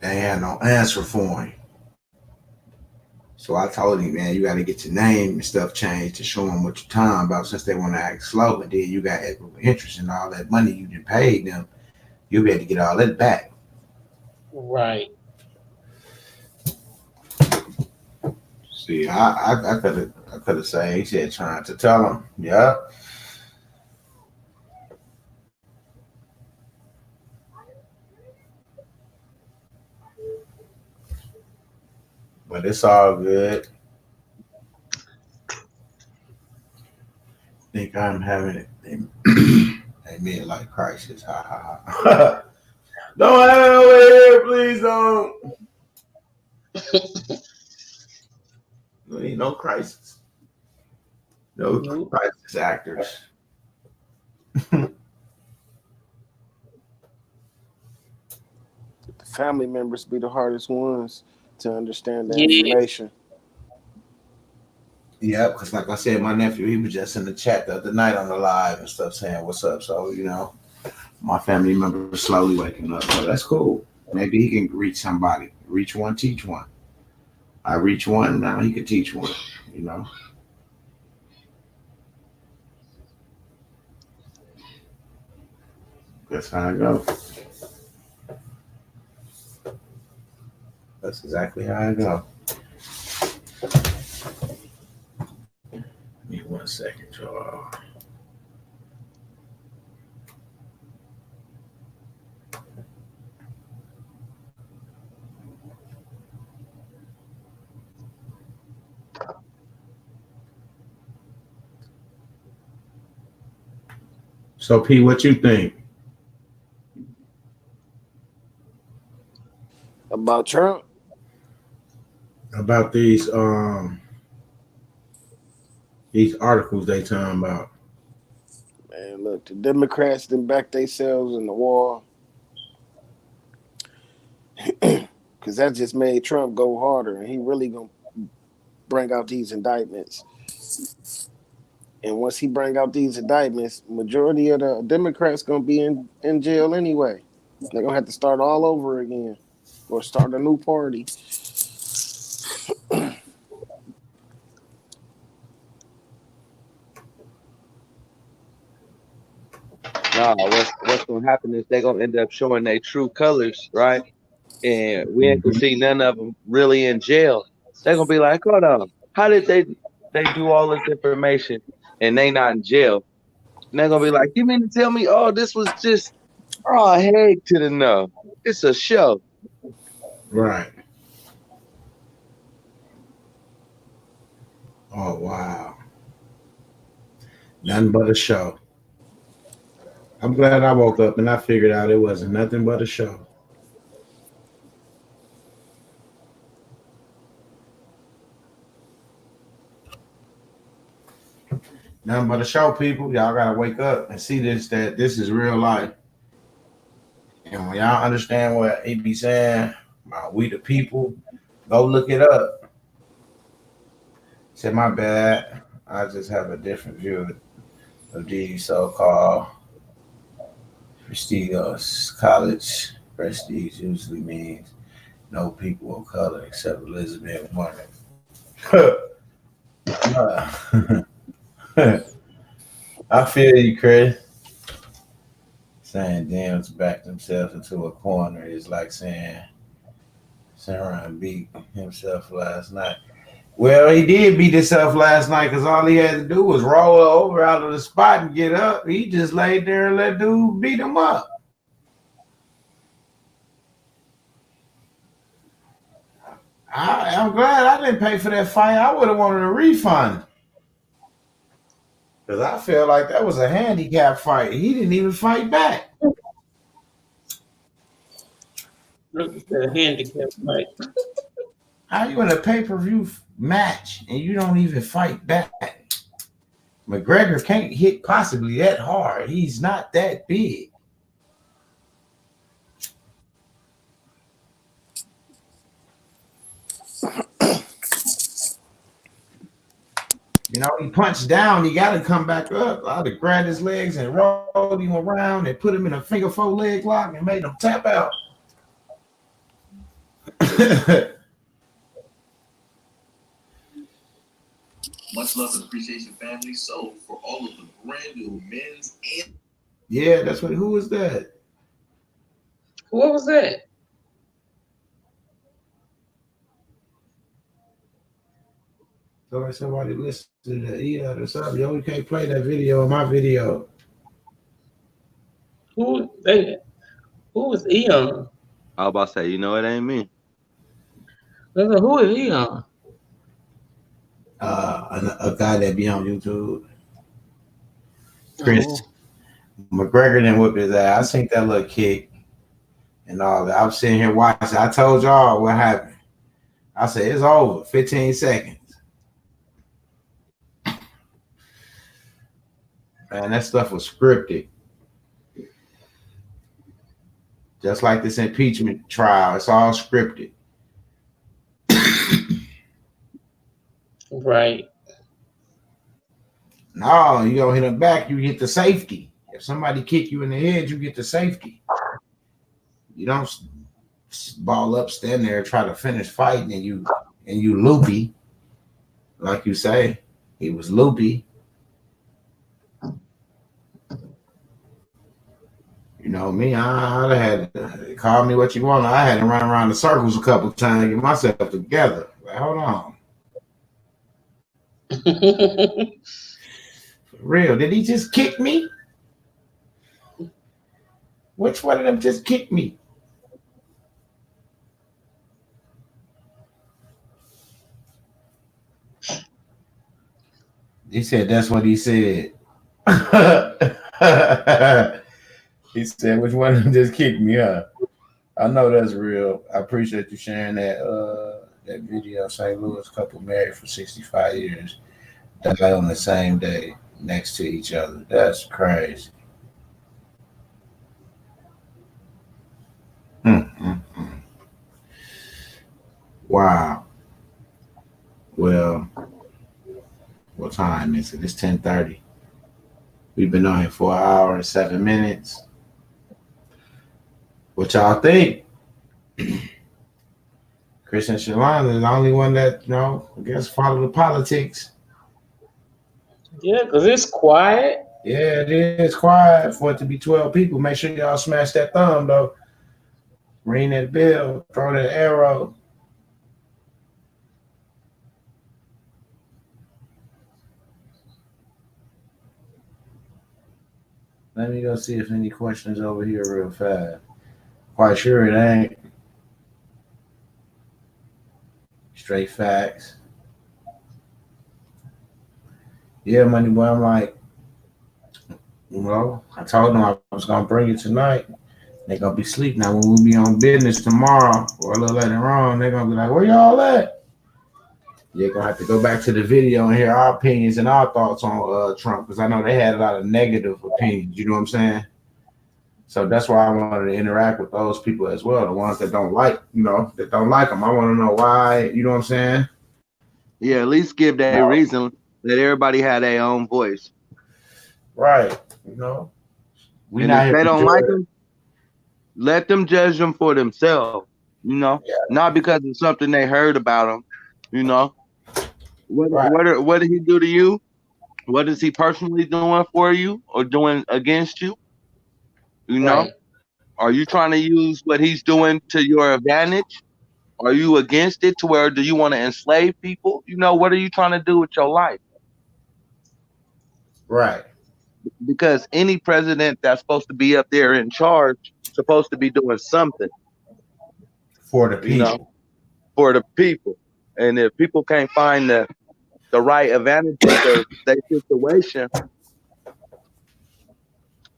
They had no answer for him. So I told him, man, you got to get your name and stuff changed to show them what you're talking about since they want to act slow. But then you got equitable interest and all that money you done paid them. You'll be able to get all that back. Right. See, I could have said, he said, trying to tell him, yeah. But it's all good. Think I'm having a midlife crisis. Ha ha ha. Don't have it over here, please don't. No need no crisis. No crisis actors. The family members be the hardest ones to understand the information. Yeah, because like I said, my nephew, he was just in the chat the other night on the live and stuff saying, what's up? So, you know, my family member is slowly waking up. So that's cool. Maybe he can reach somebody. Reach one, teach one. I reach one, now he can teach one, you know. That's how I go. That's exactly how I go. Give me 1 second, y'all. So P, what you think About Trump? about these articles they talking about? Man, look, the Democrats done back themselves in the wall. Because that just made Trump go harder, and he really gonna bring out these indictments. And once he bring out these indictments, majority of the Democrats gonna be in jail anyway. They're gonna have to start all over again, or start a new party. No, what's gonna happen is they're gonna end up showing their true colors, right? And we ain't gonna see none of them really in jail. They're gonna be like, hold on, how did they do all this information and they not in jail? And they're gonna be like, you mean to tell me, oh, this was just heck to the no. It's a show. Right. Oh wow. Nothing but a show. I'm glad I woke up and I figured out it wasn't nothing but a show. Nothing but a show, people. Y'all gotta wake up and see this, that this is real life. And when y'all understand what he be saying about we the people, go look it up. Say my bad. I just have a different view of these so-called prestigious college. Prestige usually means no people of color except Elizabeth Warren. I feel you, Chris. Saying Dems backed themselves into a corner is like saying Saran beat himself last night. Well, he did beat himself last night because all he had to do was roll over out of the spot and get up. He just laid there and let dude beat him up. I'm glad I didn't pay for that fight. I would have wanted a refund. Because I feel like that was a handicap fight. He didn't even fight back. Look at the handicap fight. How you in a pay-per-view match and you don't even fight back? McGregor can't hit possibly that hard. He's not that big. You know, he punched down. He got to come back up. I'd have grabbed his legs and rolled him around and put him in a finger four leg lock and made him tap out. Much love and appreciation, family. So, for all of the brand new men's and Yeah, that's what. Who was that? What was that? So like somebody listened to the or something. Yo, we can't play that video on my video. Who was Eon? I was about to say, it ain't me. Who is Eon? A guy that be on YouTube. Chris Oh. McGregor didn't whip his ass. I seen that little kick and all that. I was sitting here watching. I told y'all what happened. I said it's over. 15 seconds. Man, that stuff was scripted. Just like this impeachment trial, it's all scripted. Right. No, you don't hit them back, you get the safety. If somebody kick you in the head, you get the safety. You don't ball up, stand there, try to finish fighting, and you loopy, like you say. He was loopy. You know me, I had call me what you want. I had to run around the circles a couple of times to get myself together. Like, hold on. For real, did he just kick me? Which one of them just kicked me? He said that's what he said. He said, which one of them just kicked me, huh? I know that's real. I appreciate you sharing that video. St. Louis couple married for 65 years. Died on the same day next to each other. That's crazy. Wow. Well, what time is it? It's 10:30. We've been on here for an hour and 7 minutes. What y'all think? Christian Shalon is the only one that, I guess follow the politics. Yeah, because it's quiet. Yeah, it is quiet for it to be 12 people. Make sure y'all smash that thumb, though. Ring that bell, throw that arrow. Let me go see if any questions over here real fast. Quite sure it ain't. Straight facts. Yeah, money boy, I'm like, I told them I was going to bring it tonight. They're going to be asleep now. When we be on business tomorrow or a little later on, they're going to be like, where y'all at? You're going to have to go back to the video and hear our opinions and our thoughts on Trump, because I know they had a lot of negative opinions. You know what I'm saying? So that's why I wanted to interact with those people as well, the ones that don't like, that don't like them. I want to know why, you know what I'm saying? Yeah, at least give that reason that everybody had their own voice. Right. And if they don't like them, let them judge them for themselves, not because of something they heard about them, What did he do to you? What is he personally doing for you or doing against you? Right. Are you trying to use what he's doing to your advantage? Are you against it to where do you want to enslave people? What are you trying to do with your life? Right. Because any president that's supposed to be up there in charge supposed to be doing something for the people. For the people. And if people can't find the right advantages of their situation,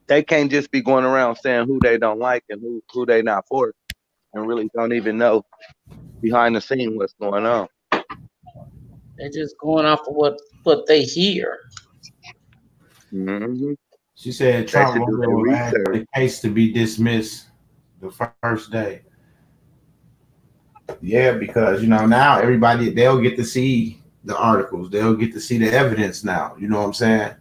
they can't just be going around saying who they don't like and who they not for, and really don't even know behind the scene what's going on. They're just going off of what they hear. Mm-hmm. She said Trump will ask the case to be dismissed the first day. Yeah, because now everybody, they'll get to see the articles, they'll get to see the evidence now. You know what I'm saying?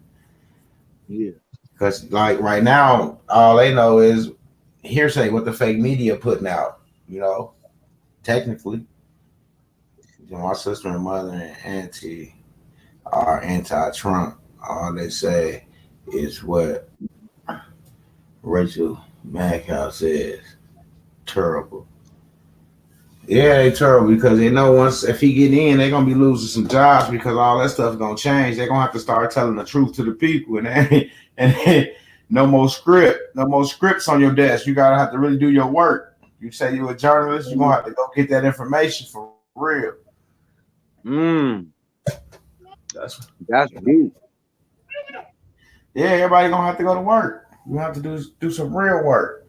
Yeah. Because like right now, all they know is hearsay, what the fake media putting out. Technically, my sister and mother and auntie. are anti-Trump. All they say is what Rachel Maddow says. Terrible. Yeah, they terrible because they know once if he get in, they're gonna be losing some jobs because all that stuff's gonna change. They're gonna have to start telling the truth to the people, and no more script, no more scripts on your desk. You gotta have to really do your work. You say you're a journalist, you're gonna have to go get that information for real. Mm, That's that's deep. Yeah, everybody gonna have to go to work. You have to do some real work.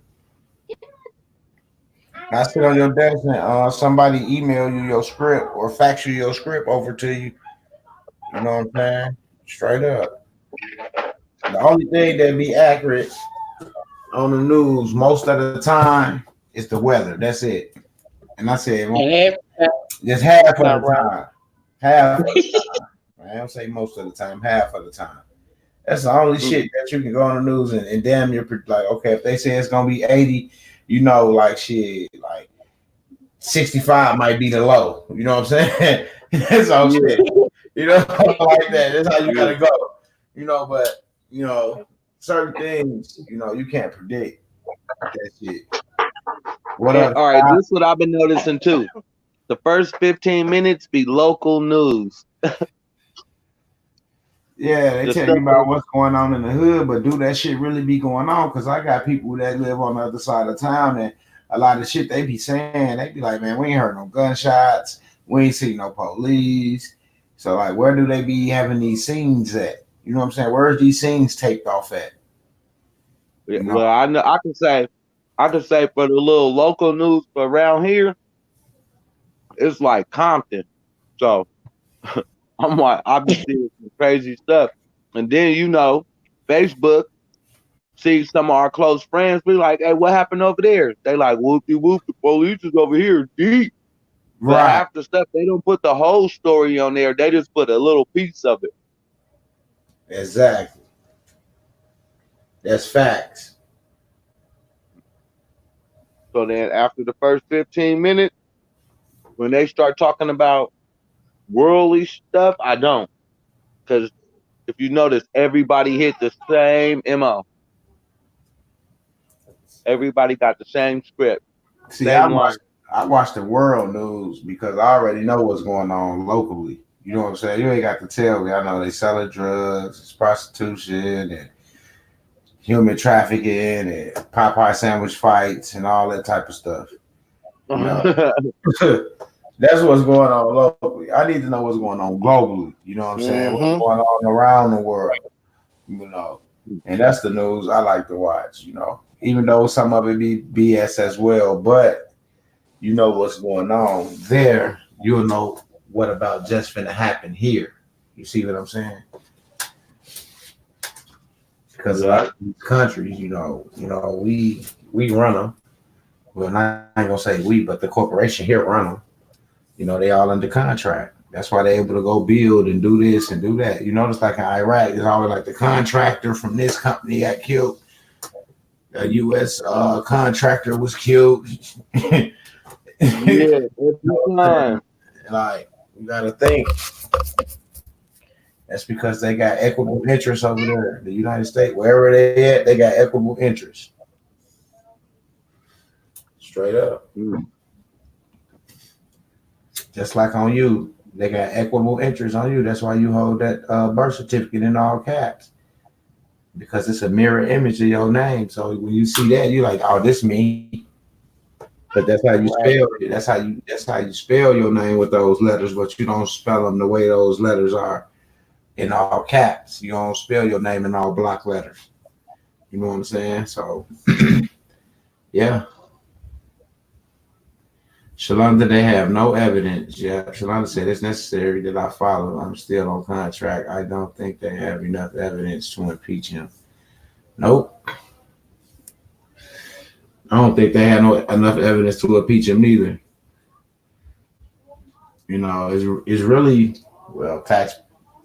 Not sit on your desk and somebody email you your script or fax you your script over to you. You know what I'm saying? Straight up. The only thing that be accurate on the news most of the time is the weather. That's it. And I said And every just half of not the right. time. Half of the time. I don't say most of the time, half of the time. That's the only shit that you can go on the news and damn near like, okay, if they say it's gonna be 80, you know, like shit, like 65 might be the low. You know what I'm saying? That's all Yeah, shit. You know, like that. That's how you yeah. gotta go. You know, but you know, certain things, you know, you can't predict that shit. What And, up? all right, this is what I've been noticing too. The first 15 minutes be local news. Yeah, they The tell you stuff about that what's going on in the hood, but do that shit really be going on? Because I got people that live on the other side of town, and a lot of shit they be saying, they be like, man, we ain't heard no gunshots, we ain't seen no police. So, like, where do they be having these scenes at? You know what I'm saying? Where's these scenes taped off at? yeah, You know? well, I know I can say for the little local news around here, it's like Compton. So I'm like, I be seeing some crazy stuff. And then Facebook see some of our close friends be like, hey, what happened over there? They like whoopty whoop, the police is over here deep. But Right. half the stuff they don't put the whole story on there. They just put a little piece of it. Exactly. That's facts. So then after the first 15 minutes, when they start talking about worldly stuff, I don't. Because if you notice, everybody hit the same MO. Everybody got the same script, See, same line. I watch the world news because I already know what's going on locally. You know what I'm saying? You ain't got to tell me. I know they selling drugs, it's prostitution, and human trafficking, and Popeye sandwich fights, and all that type of stuff. You know, that's what's going on locally. I need to know what's going on globally. You know what I'm saying? What's Mm-hmm. going on around the world? You know, and that's the news I like to watch. You know, even though some of it be BS as well, but you know what's going on there, you'll know what about just finna happen here. You see what I'm saying? Because a lot Yeah. of these countries, we run them. Well, not, I ain't gonna say we, but the corporation here run them. You know, they all under contract. That's why they're able to go build and do this and do that. You notice, like in Iraq, it's always like the contractor from this company got killed. A U.S. Contractor was killed. Yeah, every time. Like, you got to think that's because they got equitable interests over there. The United States, wherever they at, they got equitable interests. Straight up. Mm. Just like on you, they got equitable interest on you. That's why you hold that birth certificate in all caps because it's a mirror image of your name. So when you see that, you're like, "Oh, this me." But that's how you Right. spell it. That's how you spell your name with those letters. But you don't spell them the way those letters are in all caps. You don't spell your name in all block letters. You know what I'm saying? So yeah. Shalonda, they have no evidence. Yeah, Shalonda said it's necessary that I follow. I'm still on contract. I don't think they have enough evidence to impeach him. Nope. I don't think they had enough evidence to impeach him neither. You know, it's really well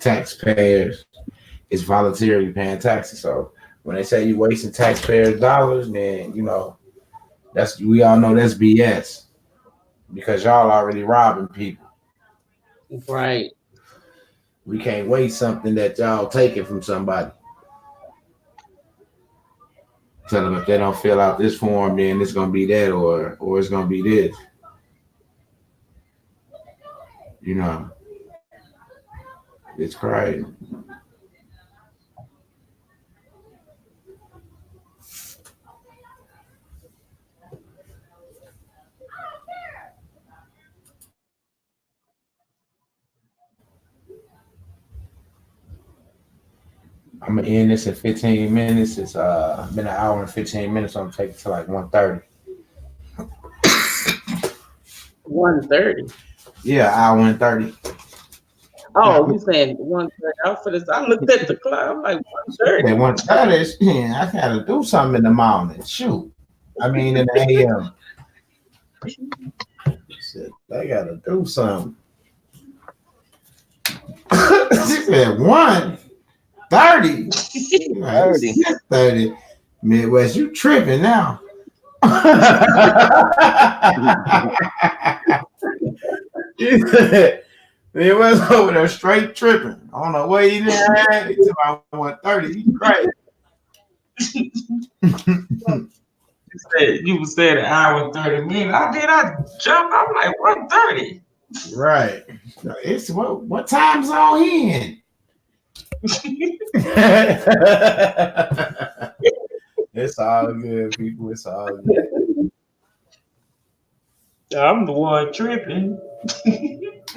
taxpayers is voluntarily paying taxes. So when they say you wasting taxpayers' dollars, then that's we all know that's BS because y'all already robbing people. Right. We can't waste something that y'all taking from somebody. Tell them if they don't fill out this form, then it's gonna be that, or it's gonna be this. You know, it's crazy. I'm gonna end this in 15 minutes. It's been an hour and 15 minutes. I'm gonna take it to like 1:30. 1:30. Yeah, hour and 30. Oh, you saying 1:30? I looked at the clock. I'm like 1:30. They want that. Yeah, I gotta do something in the morning. Shoot, I mean in the AM. Shit, they gotta do something. She said 1:30. 30. Midwest, you tripping now. Midwest over there straight tripping. I don't know what he did. It's about 1:30. He crazy. You said an hour and 30 minutes. I jumped. I'm like 1:30. Right. It's what time zone he in? It's all good, people. It's all good. I'm the one tripping.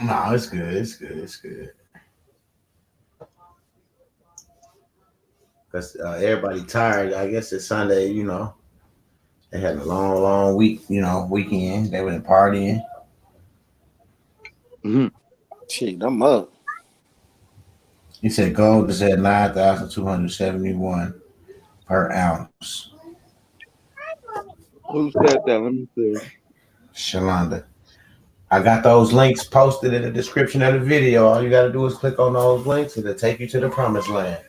No, it's good. It's good. It's good. Because everybody tired. I guess it's Sunday, you know. They had a long, long week, you know, weekend. They were partying. Mm-hmm. Shit, I'm up. He said gold is at 9,271 per ounce. Who said that? Let me see. Shalonda. I got those links posted in the description of the video. All you got to do is click on those links and it'll take you to the promised land.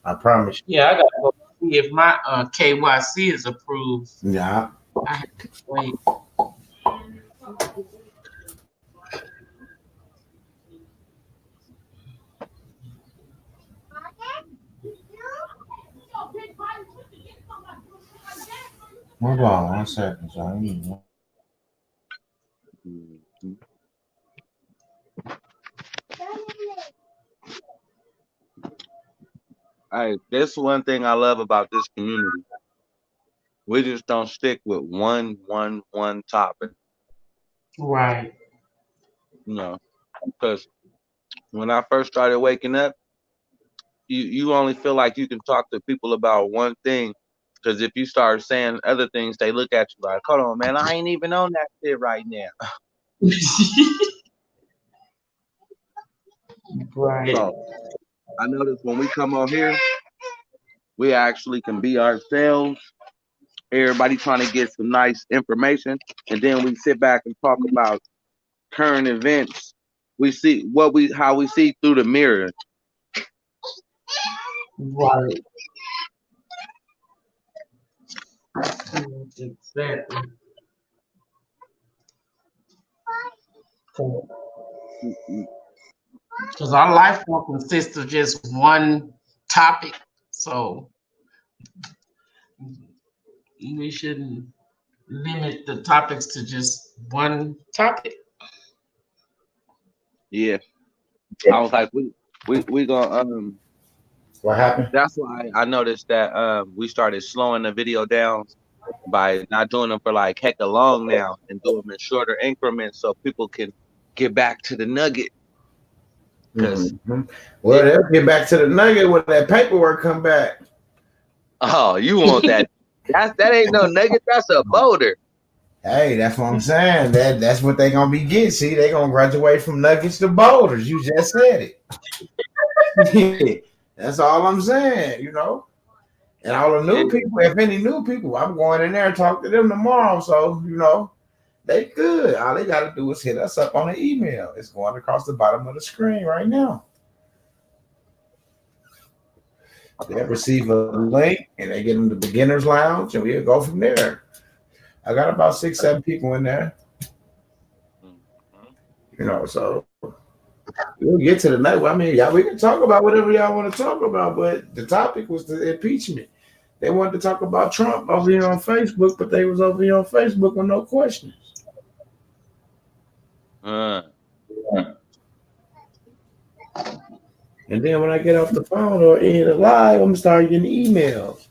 I promise you. Yeah, I gotta go see if my KYC is approved. Yeah. I have to wait. Hold on 1 second, John. Hey, that's one thing I love about this community. We just don't stick with one topic, Right. you know. Because when I first started waking up, you only feel like you can talk to people about one thing. Because if you start saying other things, they look at you like, "Hold on, man, I ain't even on that shit right now." Right. So I notice when we come on here, we actually can be ourselves. Everybody trying to get some nice information, and then we sit back and talk about current events. We see how we see through the mirror. Right. Exactly. Because our life won't consist of just one topic. So we shouldn't limit the topics to just one topic. Yeah, I was like, we gonna What happened? That's why I noticed that we started slowing the video down by not doing them for like hecka long now and do them in shorter increments so people can get back to the nugget. Because Well, they'll get back to the nugget when that paperwork come back. Oh, you want that? That ain't no nugget. That's a boulder. Hey, that's what I'm saying. That's what they gonna be getting. See, they gonna graduate from nuggets to boulders. You just said it. That's all I'm saying. You know, and all the new people. If any new people, I'm going in there and talk to them tomorrow. So you know, they good. All they got to do is hit us up on the email. It's going across the bottom of the screen right now. They'll receive a link and they get in the beginner's lounge, and we'll go from there. I got about 6, 7 people in there. You know, so we'll get to the night. I mean, y'all, we can talk about whatever y'all want to talk about, but the topic was the impeachment. They wanted to talk about Trump over here on Facebook, but they was over here on Facebook with no questions. And then when I get off the phone or in the live, I'm gonna start getting emails.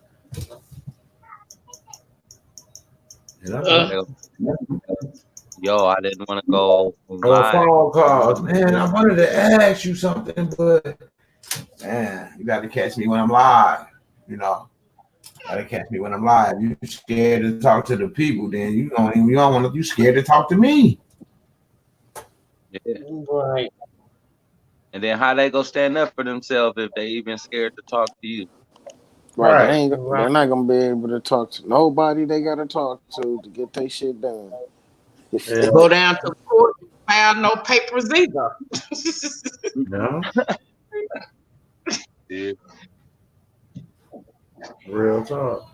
Yo, I didn't want to go live. Phone calls, man. I wanted to ask you something, but man, you got to catch me when I'm live. You know, got to catch me when I'm live. You scared to talk to the people, then you don't want to. You scared to talk to me. Yeah. Right. And then how they go stand up for themselves if they even scared to talk to you? Right. They're not gonna be able to talk to nobody they gotta talk to get their shit done. They go down to court and file no papers either. No. Yeah. Real talk.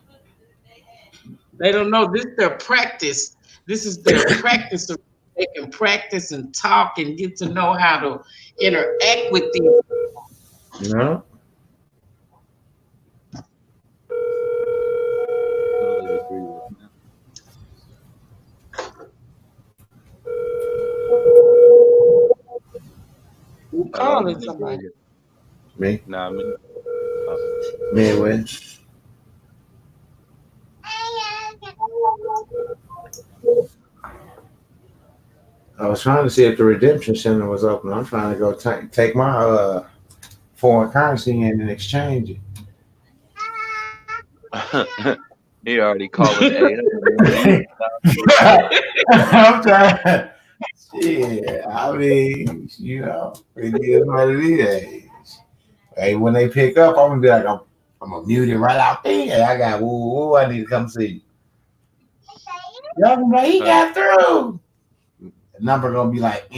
They don't know this is their practice. This is their practice of they can practice and talk and get to know how to interact with these. No. Who calling somebody? Me? Nah, me. Midwest. I was trying to see if the redemption center was open. I'm trying to go take my foreign currency in and exchange it. He already called it. I'm trying. Yeah, I mean, you know, it is what it is. Hey, when they pick up, I'm gonna be like, I'm gonna mute it right out there. I got woo, I need to come see. Y'all be like, he got through. The number gonna be like,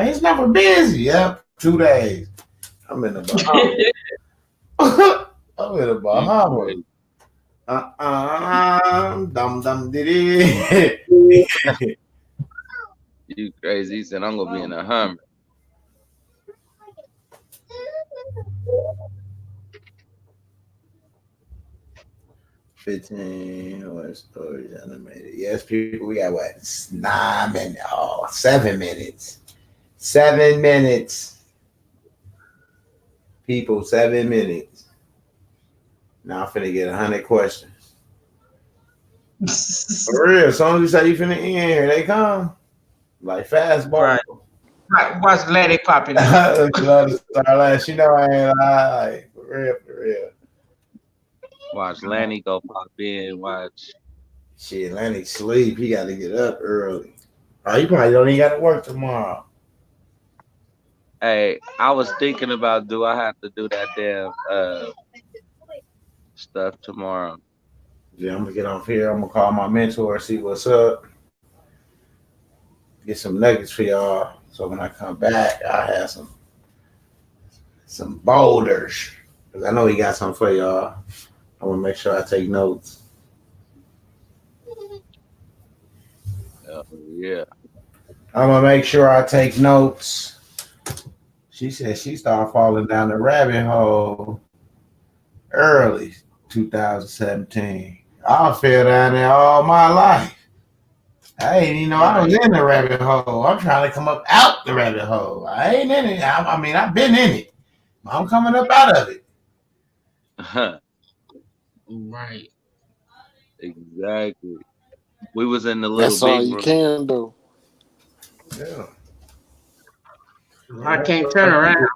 his number busy. Yep, 2 days. I'm in the Bahamas. I'm in the Bahamas. Dum diddy. You crazy? He said I'm gonna be in a Hummer. Stories animated. Yes, people. We got what? 9 minutes. Oh, 7 minutes. 7 minutes. People, 7 minutes. Now I'm finna get 100 questions. For real, as soon as you say you finna in here, they come. Like fastball. Right. Watch Letty popping up. She know I ain't lying. Like, for real. Watch Lanny go pop in. Watch. Shit, Lanny sleep. He got to get up early. Oh, you probably don't even got to work tomorrow. Hey, I was thinking about do I have to do that damn stuff tomorrow? Yeah, I'm gonna get off here. I'm gonna call my mentor, see what's up. Get some nuggets for y'all. So when I come back, I have some boulders. Cause I know he got some for y'all. I want to make sure I take notes. Yeah. I'm gonna make sure I take notes. She said she started falling down the rabbit hole early 2017. I fell down there all my life. I ain't even know I was in the rabbit hole. I'm trying to come up out the rabbit hole. I ain't in it. I mean, I've been in it. I'm coming up out of it. Right. Exactly. We was in the little That's all big you room. can do. Yeah. I can't turn around.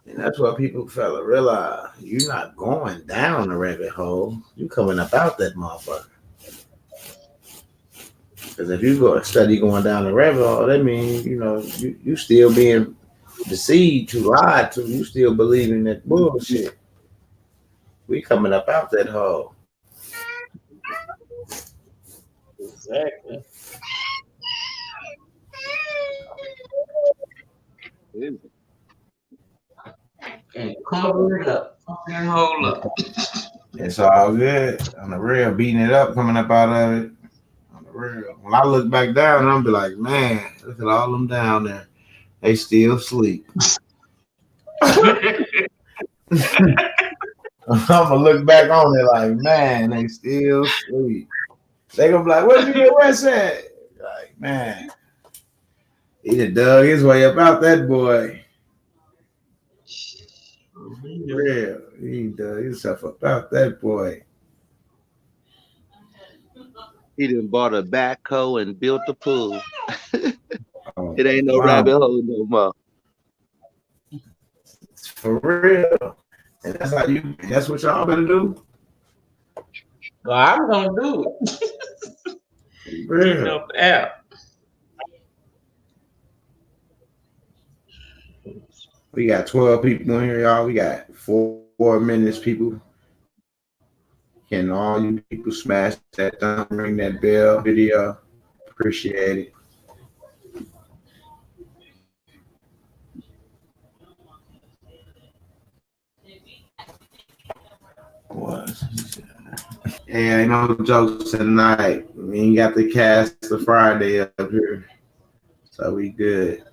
And that's what people fella realize. You're not going down the rabbit hole. You coming up out that motherfucker. Because if you go study going down the rabbit hole, that means, you know, you still being deceived to, lied to. You still believing that bullshit. We coming up out that hole. Exactly. And cover it up. And hold up. It's all good. On the real, beating it up, coming up out of it. On the real. When I look back down, I'm be like, man, look at all them down there. They still sleep. I'm gonna look back on it like, man, they still sleep. They gonna be like, where'd you get rest at? Like, man, he done dug his way up out that boy. Real. He dug himself up out that boy. He done bought a backhoe and built a pool. Oh, It ain't no wow. rabbit hole no more. For real. And that's what y'all better do. Well, I'm gonna do it. Real. Up out. We got 12 people in here, y'all. We got 4 minutes, people. Can all you people smash that thumb, ring that bell video? Appreciate it. What? Hey, ain't no jokes tonight. We ain't got the cast of Friday up here, so we good.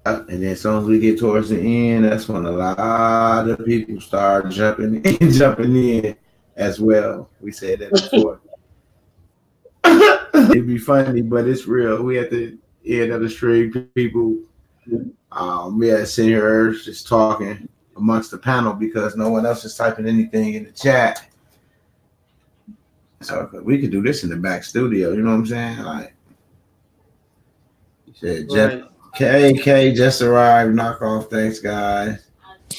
And then as soon as we get towards the end, that's when a lot of people start jumping in as well. We said that before. It'd be funny, but it's real. We at the end of the stream, people. We had to sit here just talking amongst the panel because no one else is typing anything in the chat. So we could do this in the back studio. You know what I'm saying? Like, said, Right. KK just arrived. Knock off. Thanks, guys.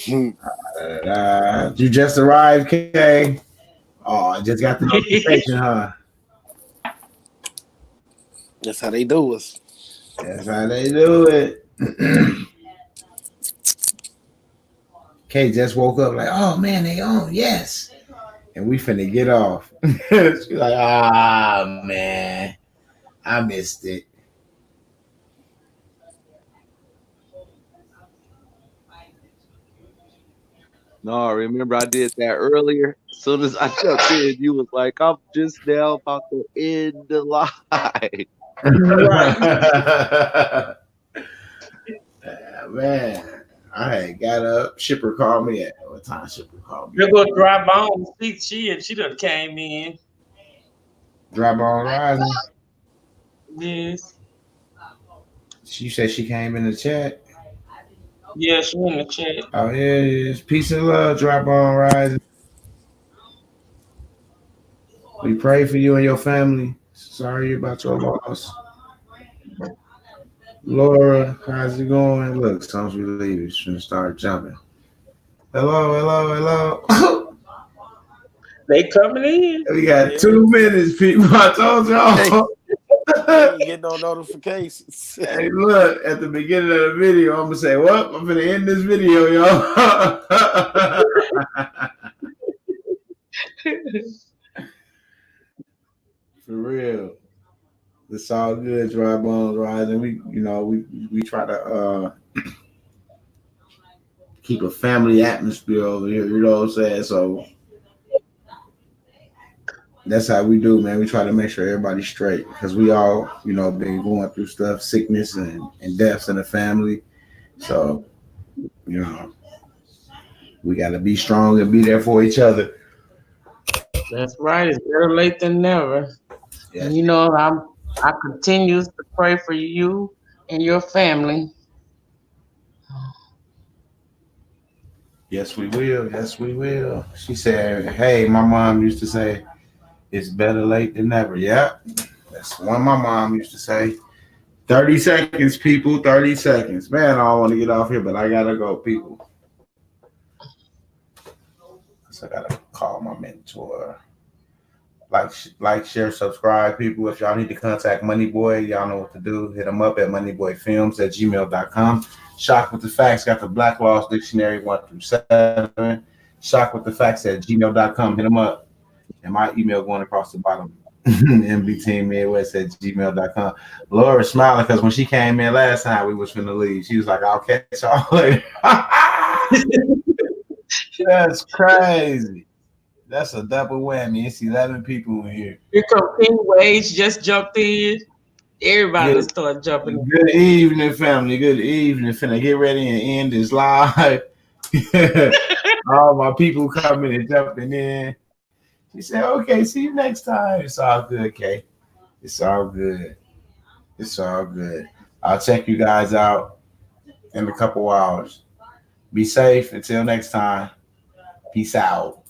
You just arrived, K. Oh, I just got the notification, huh? That's how they do us. That's how they do it. Kay just woke up like, oh man, they on, yes. And we finna get off. She's like, ah man, I missed it. No, remember I did that earlier. As soon as I jumped in, you was like, I'm just now about to end the live. Right. Man, I had got up. Shipper called me at what time? Shipper called me. You're gonna drive on. She done came in. Drop on rising. Yes. She said she came in the chat. Yeah, she in the chat. Oh yeah, it's peace and love. Drop on rising. We pray for you and your family. Sorry about your loss. Laura, how's it going? Look, as soon as we leave, it's gonna start jumping. Hello. They coming in. We got 2 minutes, people. I told y'all. You get no notifications. Hey, look, at the beginning of the video, I'm gonna say, well, I'm gonna end this video, y'all. For real. It's all good, Dry Bones Rising. We try to keep a family atmosphere over here, you know what I'm saying? So that's how we do, man. We try to make sure everybody's straight because we all, been going through stuff, sickness and deaths in the family. So, we got to be strong and be there for each other. That's right. It's better late than never. Yes. And I continue to pray for you and your family. Yes, we will. Yes, we will. She said, hey, my mom used to say, it's better late than never. Yeah, that's one my mom used to say. 30 seconds, people, 30 seconds. Man, I don't want to get off here, but I got to go, people. So I got to call my mentor. Like, share, subscribe, people. If y'all need to contact Moneyboy, y'all know what to do. Hit him up at moneyboyfilms@gmail.com. Shock with the Facts got the Black Laws Dictionary 1 through 7. Shock with the Facts @gmail.com. Hit him up. And my email going across the bottom. mbteammidwest@gmail.com. Laura smiling because when she came in last time, we was finna leave. She was like, I'll catch y'all later. That's crazy. That's a double whammy. It's 11 people in here. Here come King Wage just jumped in. Everybody Good, start jumping in. good evening, family. Good evening. Finna get ready and end this live. All my people coming and jumping in. She said, okay, see you next time. It's all good, Kay. It's all good. It's all good. I'll check you guys out in a couple hours. Be safe until next time. Peace out.